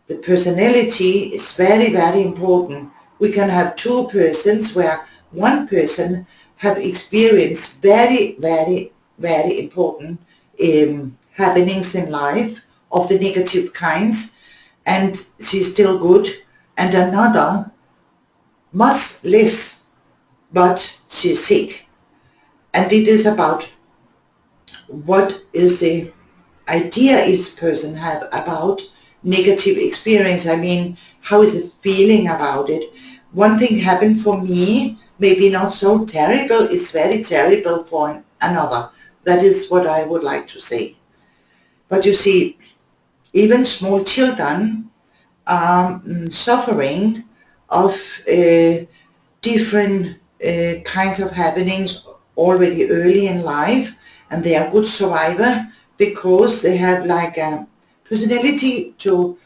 Speaker 1: The personality is very, very important. We can have two persons where one person have experienced very, very, very important happenings in life of the negative kinds, and she's still good, and another much less, but she's sick. And it is about what is the idea each person have about negative experience. I mean, how is it feeling about it? One thing happened for me, maybe not so terrible, it's very terrible for another. That is what I would like to say. But you see, even small children are suffering of different kinds of happenings already early in life, and they are good survivor because they have like a personality to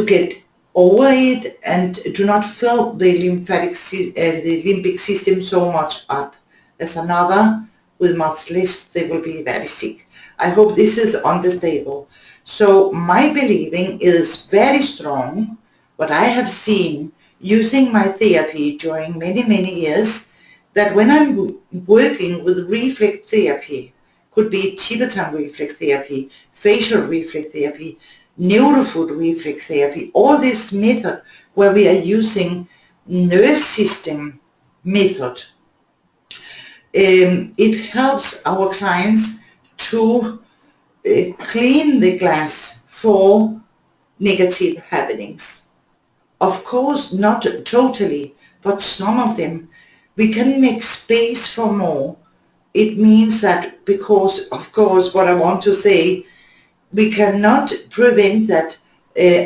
Speaker 1: get over it and do not fill the limbic system so much up. There's another with much less, they will be very sick. I hope this is understandable. So my believing is very strong. What I have seen using my therapy during many, many years, that when I'm working with reflex therapy, could be Tibetan reflex therapy, facial reflex therapy, neurofood reflex therapy, all this method where we are using nerve system method, it helps our clients to clean the glass for negative happenings. Of course, not totally, but some of them. We can make space for more. It means that, because, of course, what I want to say, we cannot prevent that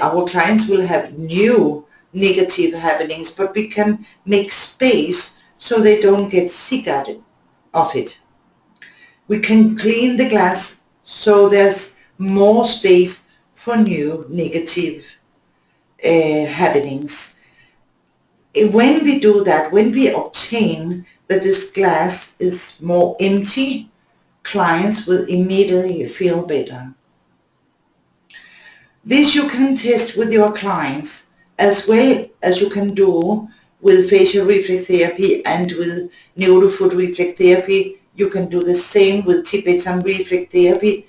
Speaker 1: our clients will have new negative happenings, but we can make space so they don't get sick of it. We can clean the glass so there's more space for new negative happenings. When we do that, when we obtain that this glass is more empty, clients will immediately feel better. This you can test with your clients as well as you can do with facial reflex therapy and with neurofood reflex therapy. You can do the same with Tibetan reflex therapy.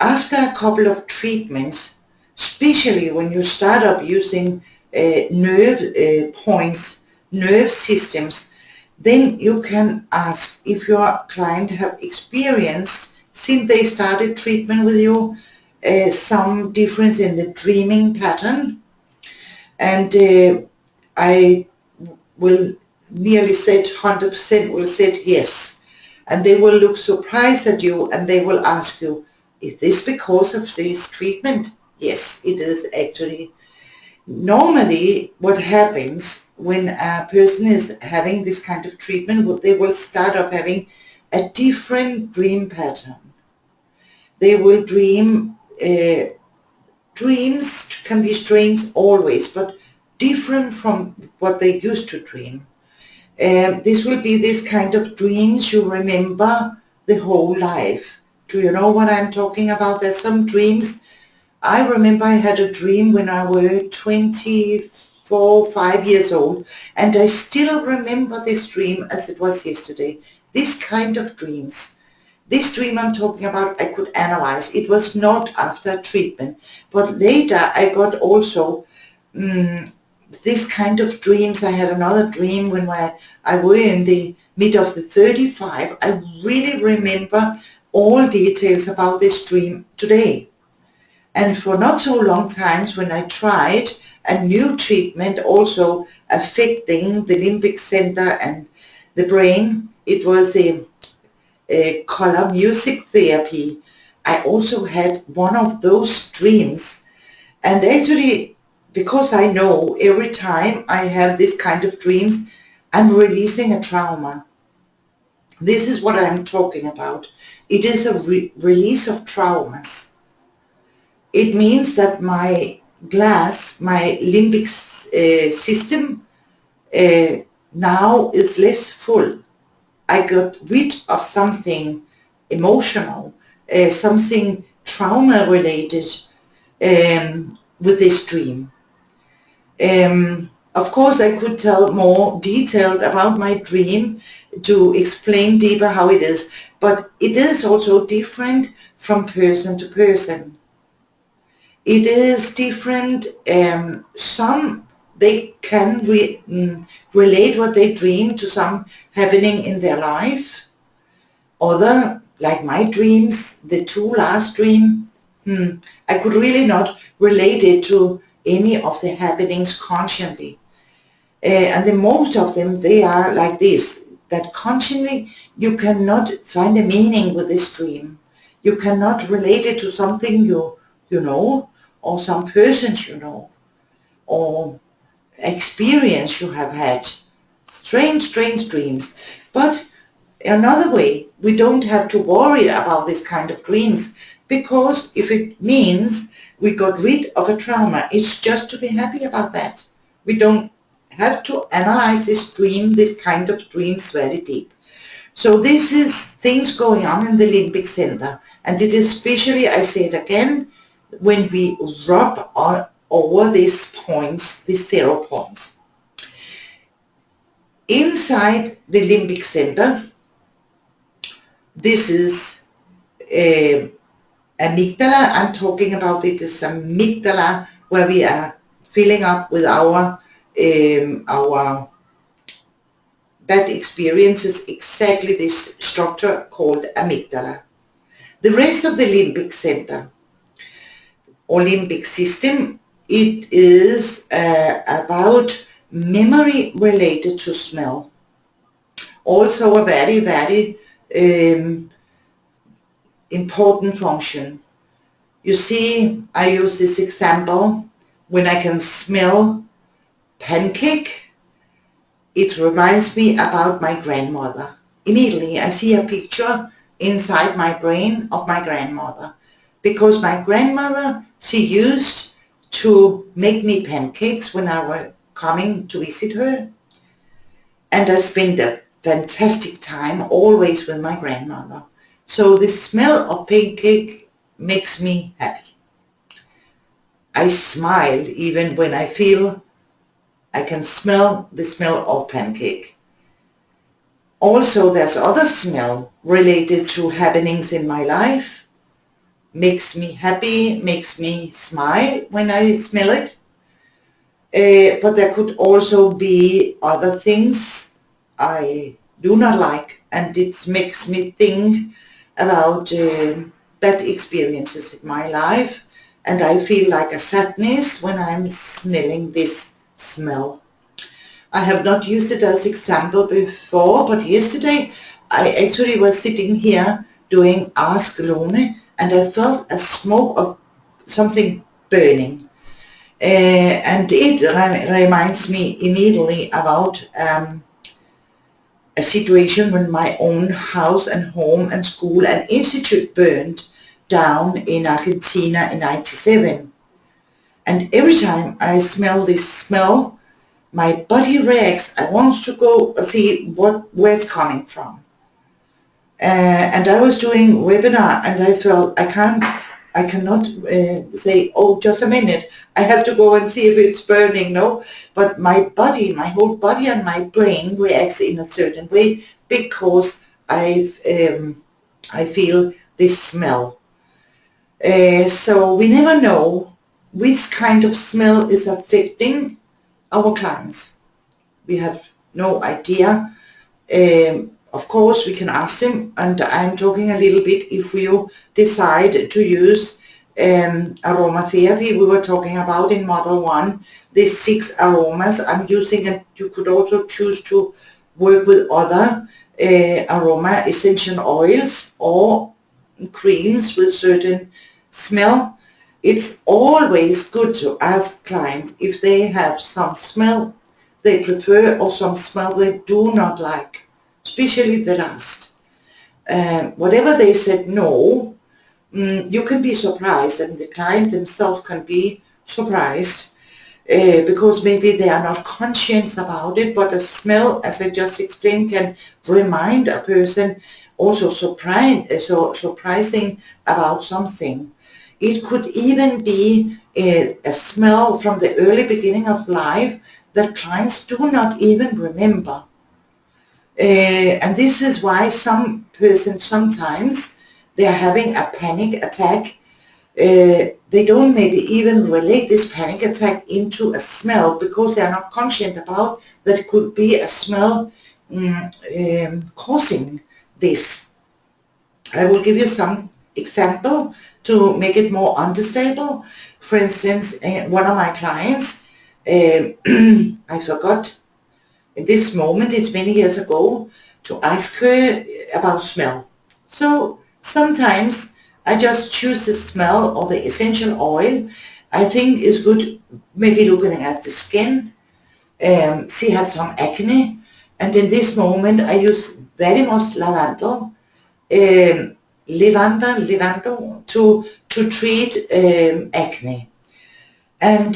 Speaker 1: After a couple of treatments, especially when you start up using nerve points, nerve systems, then you can ask if your client have experienced, since they started treatment with you, some difference in the dreaming pattern. And I will nearly say 100% will say yes. And they will look surprised at you and they will ask you, is this because of this treatment? Yes, it is actually. Normally, what happens when a person is having this kind of treatment, they will start up having a different dream pattern. They will dream, dreams can be strange always, but different from what they used to dream. This will be this kind of dreams you remember the whole life. Do you know what I'm talking about? There's some dreams. I remember I had a dream when I was 24, 5 years old, and I still remember this dream as it was yesterday. This kind of dreams. This dream I'm talking about, I could analyze. It was not after treatment, but later I got also this kind of dreams. I had another dream when I was in the mid of the 35. I really remember all details about this dream today. And for not so long times when I tried a new treatment also affecting the limbic center and the brain, it was a color music therapy. I also had one of those dreams. And actually, because I know every time I have this kind of dreams, I'm releasing a trauma. This is what I'm talking about. It is a release of traumas. It means that my glass, my limbic system now is less full. I got rid of something emotional, something trauma related with this dream. Of course, I could tell more detailed about my dream to explain deeper how it is, but it is also different from person to person. It is different. Some they can relate what they dream to some happening in their life. Other, like my dreams, the two last dream, I could really not relate it to any of the happenings consciously. And the most of them, they are like this, that consciously you cannot find a meaning with this dream. You cannot relate it to something you know, or some persons you know, or experience you have had. Strange, strange dreams. But another way, we don't have to worry about this kind of dreams, because if it means we got rid of a trauma, it's just to be happy about that. We don't have to analyze this dream, this kind of dreams very deep. So this is things going on in the limbic center, and it is especially, I say it again, when we rub over these points, these 0 points. Inside the limbic center, this is amygdala. I'm talking about it as amygdala, where we are filling up with our that experiences exactly this structure called amygdala. The rest of the limbic center or limbic system, it is about memory related to smell. Also a very, very important function. You see, I use this example. When I can smell pancake, it reminds me about my grandmother. Immediately I see a picture inside my brain of my grandmother, because my grandmother, she used to make me pancakes when I were coming to visit her, and I spent a fantastic time always with my grandmother. So the smell of pancake makes me happy. I smile even when I feel I can smell the smell of pancake. Also, there's other smell related to happenings in my life. Makes me happy, makes me smile when I smell it. But there could also be other things I do not like, and it makes me think about bad experiences in my life, and I feel like a sadness when I'm smelling this smell. I have not used it as example before, but yesterday I actually was sitting here doing Ask Lone, and I felt a smoke of something burning. And it reminds me immediately about a situation when my own house and home and school and institute burned down in Argentina in 97. And every time I smell this smell, my body reacts. I want to go see where it's coming from. And I was doing webinar, and I felt I cannot say, oh, just a minute, I have to go and see if it's burning. No, but my body, my whole body and my brain reacts in a certain way because I feel this smell. So we never know which kind of smell is affecting our clients. We have no idea. Of course, we can ask them, and I'm talking a little bit if you decide to use aromatherapy. We were talking about in Model 1, these 6 aromas I'm using, and you could also choose to work with other aroma essential oils or creams with certain smell. It's always good to ask clients if they have some smell they prefer or some smell they do not like, especially the last. Whatever they said no, you can be surprised, and the client themselves can be surprised because maybe they are not conscious about it, but a smell, as I just explained, can remind a person also surprising about something. It could even be a smell from the early beginning of life that clients do not even remember. And this is why some persons sometimes they are having a panic attack. They don't maybe even relate this panic attack into a smell because they are not conscious about that it could be a smell causing this. I will give you some example to make it more understandable. For instance, one of my clients, I forgot in this moment, it's many years ago, to ask her about smell. So sometimes I just choose the smell or the essential oil I think is good, maybe looking at the skin. She had some acne, and in this moment I use very much lavender, lavender to treat acne. And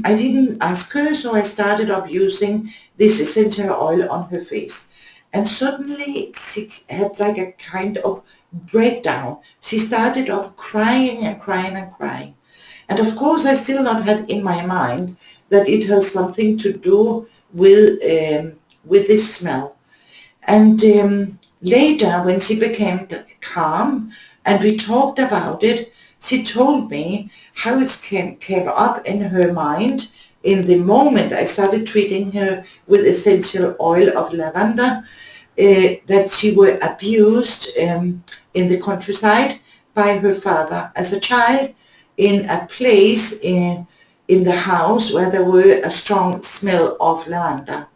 Speaker 1: I didn't ask her, so I started up using this essential oil on her face. And suddenly she had like a kind of breakdown. She started up crying and crying and crying. And of course I still not had in my mind that it has something to do with with this smell. And later, when she became calm and we talked about it, she told me how it came up in her mind in the moment I started treating her with essential oil of lavender, that she were abused in the countryside by her father as a child, in a place in the house where there were a strong smell of lavender.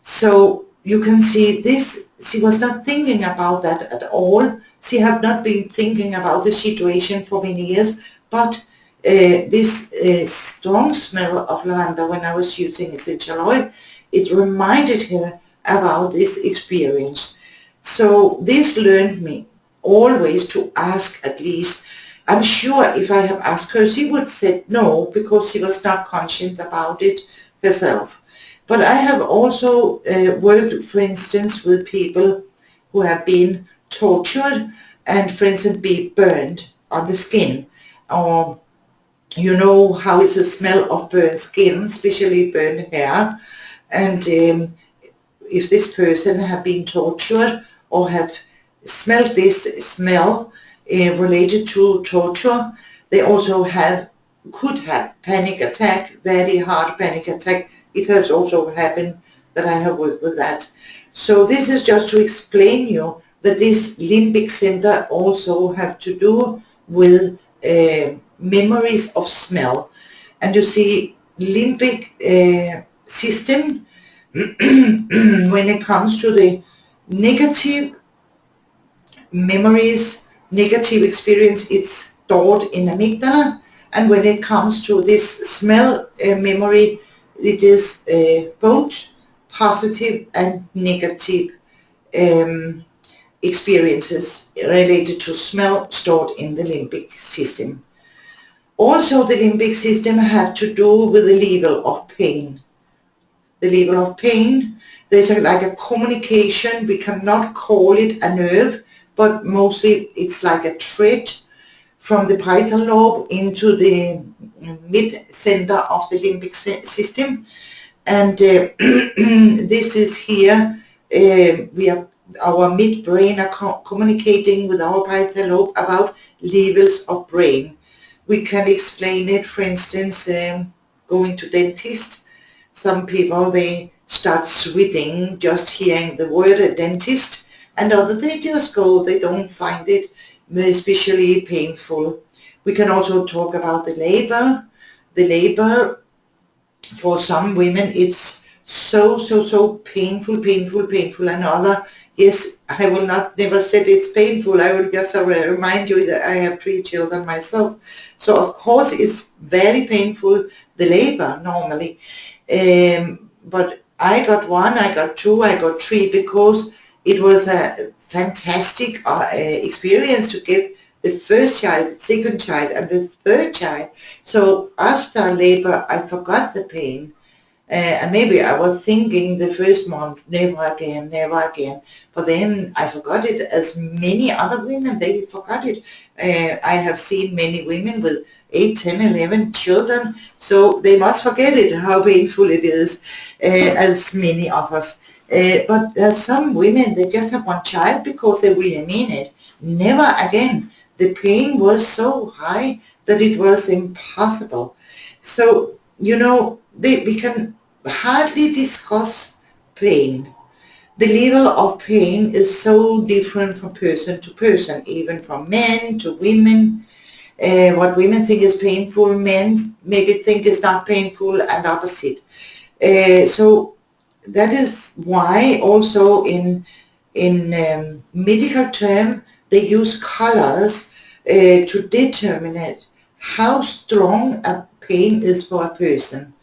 Speaker 1: So you can see this, she was not thinking about that at all. She had not been thinking about the situation for many years, but this strong smell of lavender when I was using essential oil, it reminded her about this experience. So this learned me always to ask at least. I'm sure if I have asked her, she would say no, because she was not conscious about it herself. But I have also worked, for instance, with people who have been tortured and, for instance, be burned on the skin. Or you know how is the smell of burnt skin, especially burnt hair. And if this person have been tortured or have smelled this smell related to torture, they also could have panic attack, very hard panic attack. It has also happened that I have worked with that. So this is just to explain you that this limbic center also have to do with memories of smell. And you see, limbic system, when it comes to the negative memories, negative experience, it's stored in amygdala. And when it comes to this smell memory, it is both positive and negative experiences related to smell stored in the limbic system. Also, the limbic system have to do with the level of pain. The level of pain, there's like a communication. We cannot call it a nerve, but mostly it's like a thread from the parietal lobe into the mid-center of the limbic system. And this is here, our midbrain are communicating with our parietal lobe about levels of brain. We can explain it, for instance, going to dentist. Some people, they start sweating just hearing the word a dentist, and others, they just go, they don't find it especially painful. We can also talk about the labor. The labor, for some women, it's so painful, and other, yes, I will not never say it's painful. I will just remind you that I have 3 children myself. So of course it's very painful, the labor normally. But I got 1, I got 2, I got 3, because it was a fantastic experience to get the first child, second child, and the third child. So after labor, I forgot the pain. And maybe I was thinking the first month, never again, never again. But then I forgot it, as many other women, they forgot it. I have seen many women with 8, 10, 11 children, so they must forget it, how painful it is, as many of us. But there's some women, they just have 1 child because they really mean it. Never again. The pain was so high that it was impossible. So, you know, we can hardly discuss pain. The level of pain is so different from person to person, even from men to women. What women think is painful, men maybe think is not painful, and opposite. So that is why also in medical term they use colors to determine how strong a pain is for a person.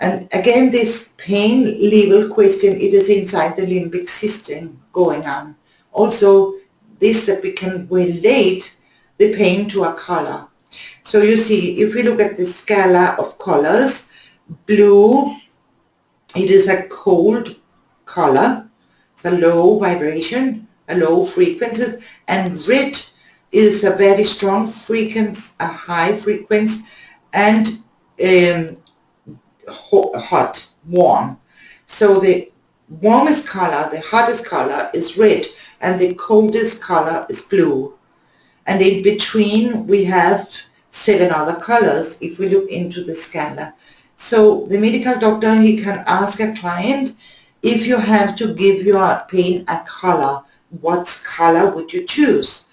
Speaker 1: And again, this pain level question, it is inside the limbic system going on. Also, this that we can relate the pain to a color. So you see, if we look at the scala of colors, blue, it is a cold color. It's a low vibration, a low frequency, and red is a very strong frequency, a high frequency, and hot, warm. So the warmest color, the hottest color is red, and the coldest color is blue. And in between we have 7 other colors if we look into the scanner. So the medical doctor, he can ask a client, if you have to give your pain a color, what color would you choose?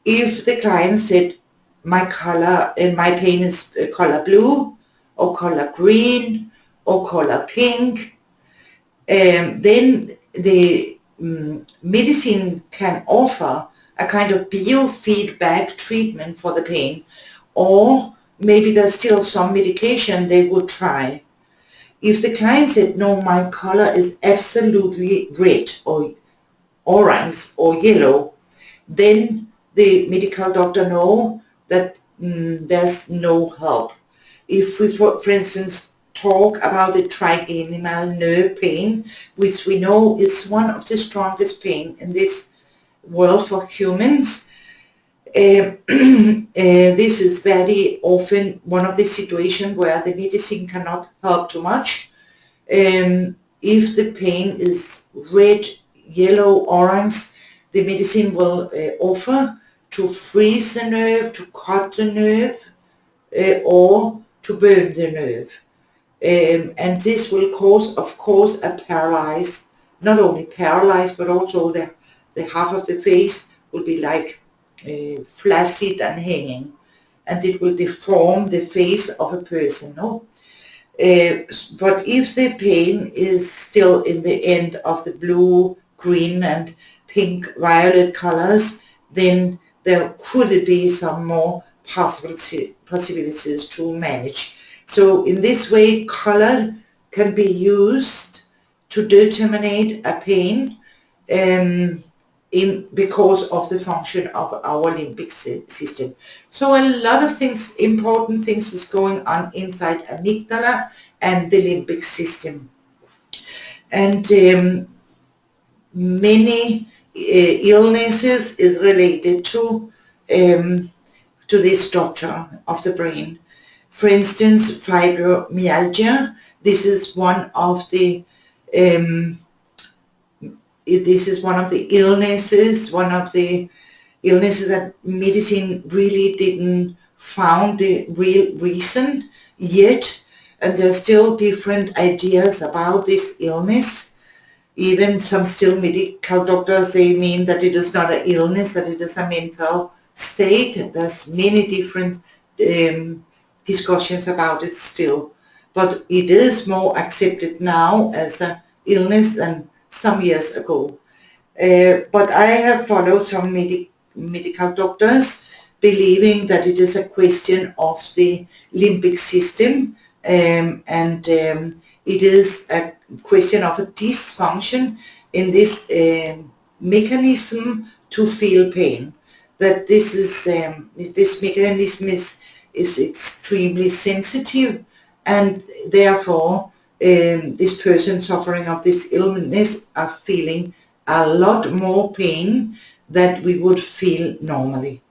Speaker 1: If the client said, my color and my pain is color blue or color green or color pink, then the medicine can offer a kind of biofeedback treatment for the pain, or maybe there's still some medication they would try. If the client said, no, my color is absolutely red or orange or yellow, then the medical doctor know that there's no help. If we, for instance, talk about the trigeminal nerve pain, which we know is one of the strongest pain in this world for humans, this is very often one of the situations where the medicine cannot help too much. If the pain is red, yellow, orange, the medicine will offer to freeze the nerve, to cut the nerve, or to burn the nerve. And this will cause, of course, a paralysis, not only paralyzed, but also the half of the face will be like flaccid and hanging, and it will deform the face of a person. No? But if the pain is still in the end of the blue, green and pink, violet colors, then there could be some more possibilities to manage. So in this way, color can be used to determine a pain because of the function of our limbic system. So a lot of things, important things is going on inside amygdala and the limbic system. And many illnesses is related to this structure of the brain. For instance, fibromyalgia. This is one of the illnesses, that medicine really didn't found the real reason yet, and there's still different ideas about this illness. Even some still medical doctors, they mean that it is not an illness, that it is a mental state. There's many different discussions about it still, but it is more accepted now as an illness than some years ago. But I have followed some medical doctors believing that it is a question of the limbic system, and it is a question of a dysfunction in this mechanism to feel pain. That this mechanism is extremely sensitive, and therefore this person suffering of this illness are feeling a lot more pain than we would feel normally.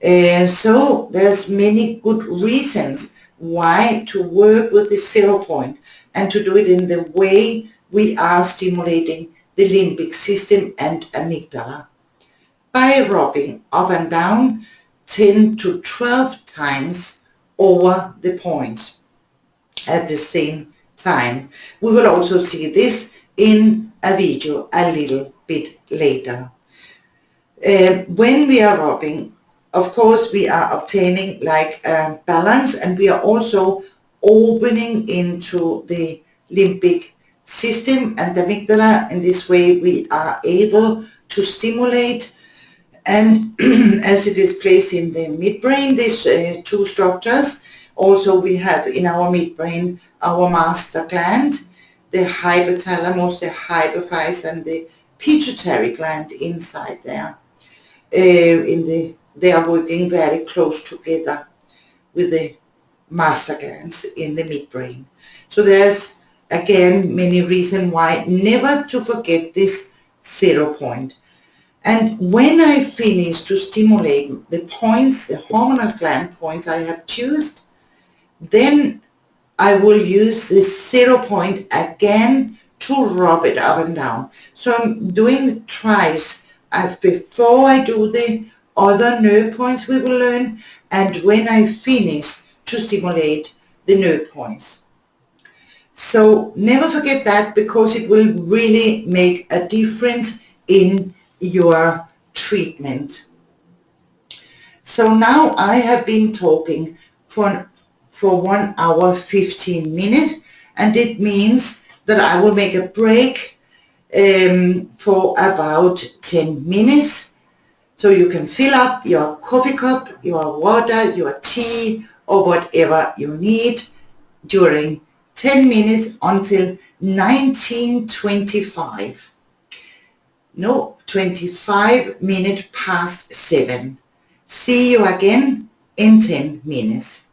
Speaker 1: So there's many good reasons why to work with the 0 point and to do it in the way we are stimulating the limbic system and amygdala. By rubbing up and down 10 to 12 times over the point at the same time. We will also see this in a video a little bit later. When we are rubbing, of course, we are obtaining like a balance, and we are also opening into the limbic system and the amygdala. In this way, we are able to stimulate, and as it is placed in the midbrain, these two structures. Also, we have in our midbrain our master gland, the hypothalamus, the hypophyse, and the pituitary gland inside there. They are working very close together with the master glands in the midbrain. So there's again many reasons why never to forget this 0 point. And when I finish to stimulate the points, the hormonal gland points I have chosen, then I will use this 0 point again to rub it up and down. So I'm doing it twice. Before I do the other nerve points we will learn, and when I finish, to stimulate the nerve points. So never forget that, because it will really make a difference in your treatment. So now I have been talking for 1 hour 15 minutes, and it means that I will make a break for about 10 minutes. So you can fill up your coffee cup, your water, your tea, or whatever you need during 10 minutes until 19:25. No, 25 minutes past 7. See you again in 10 minutes.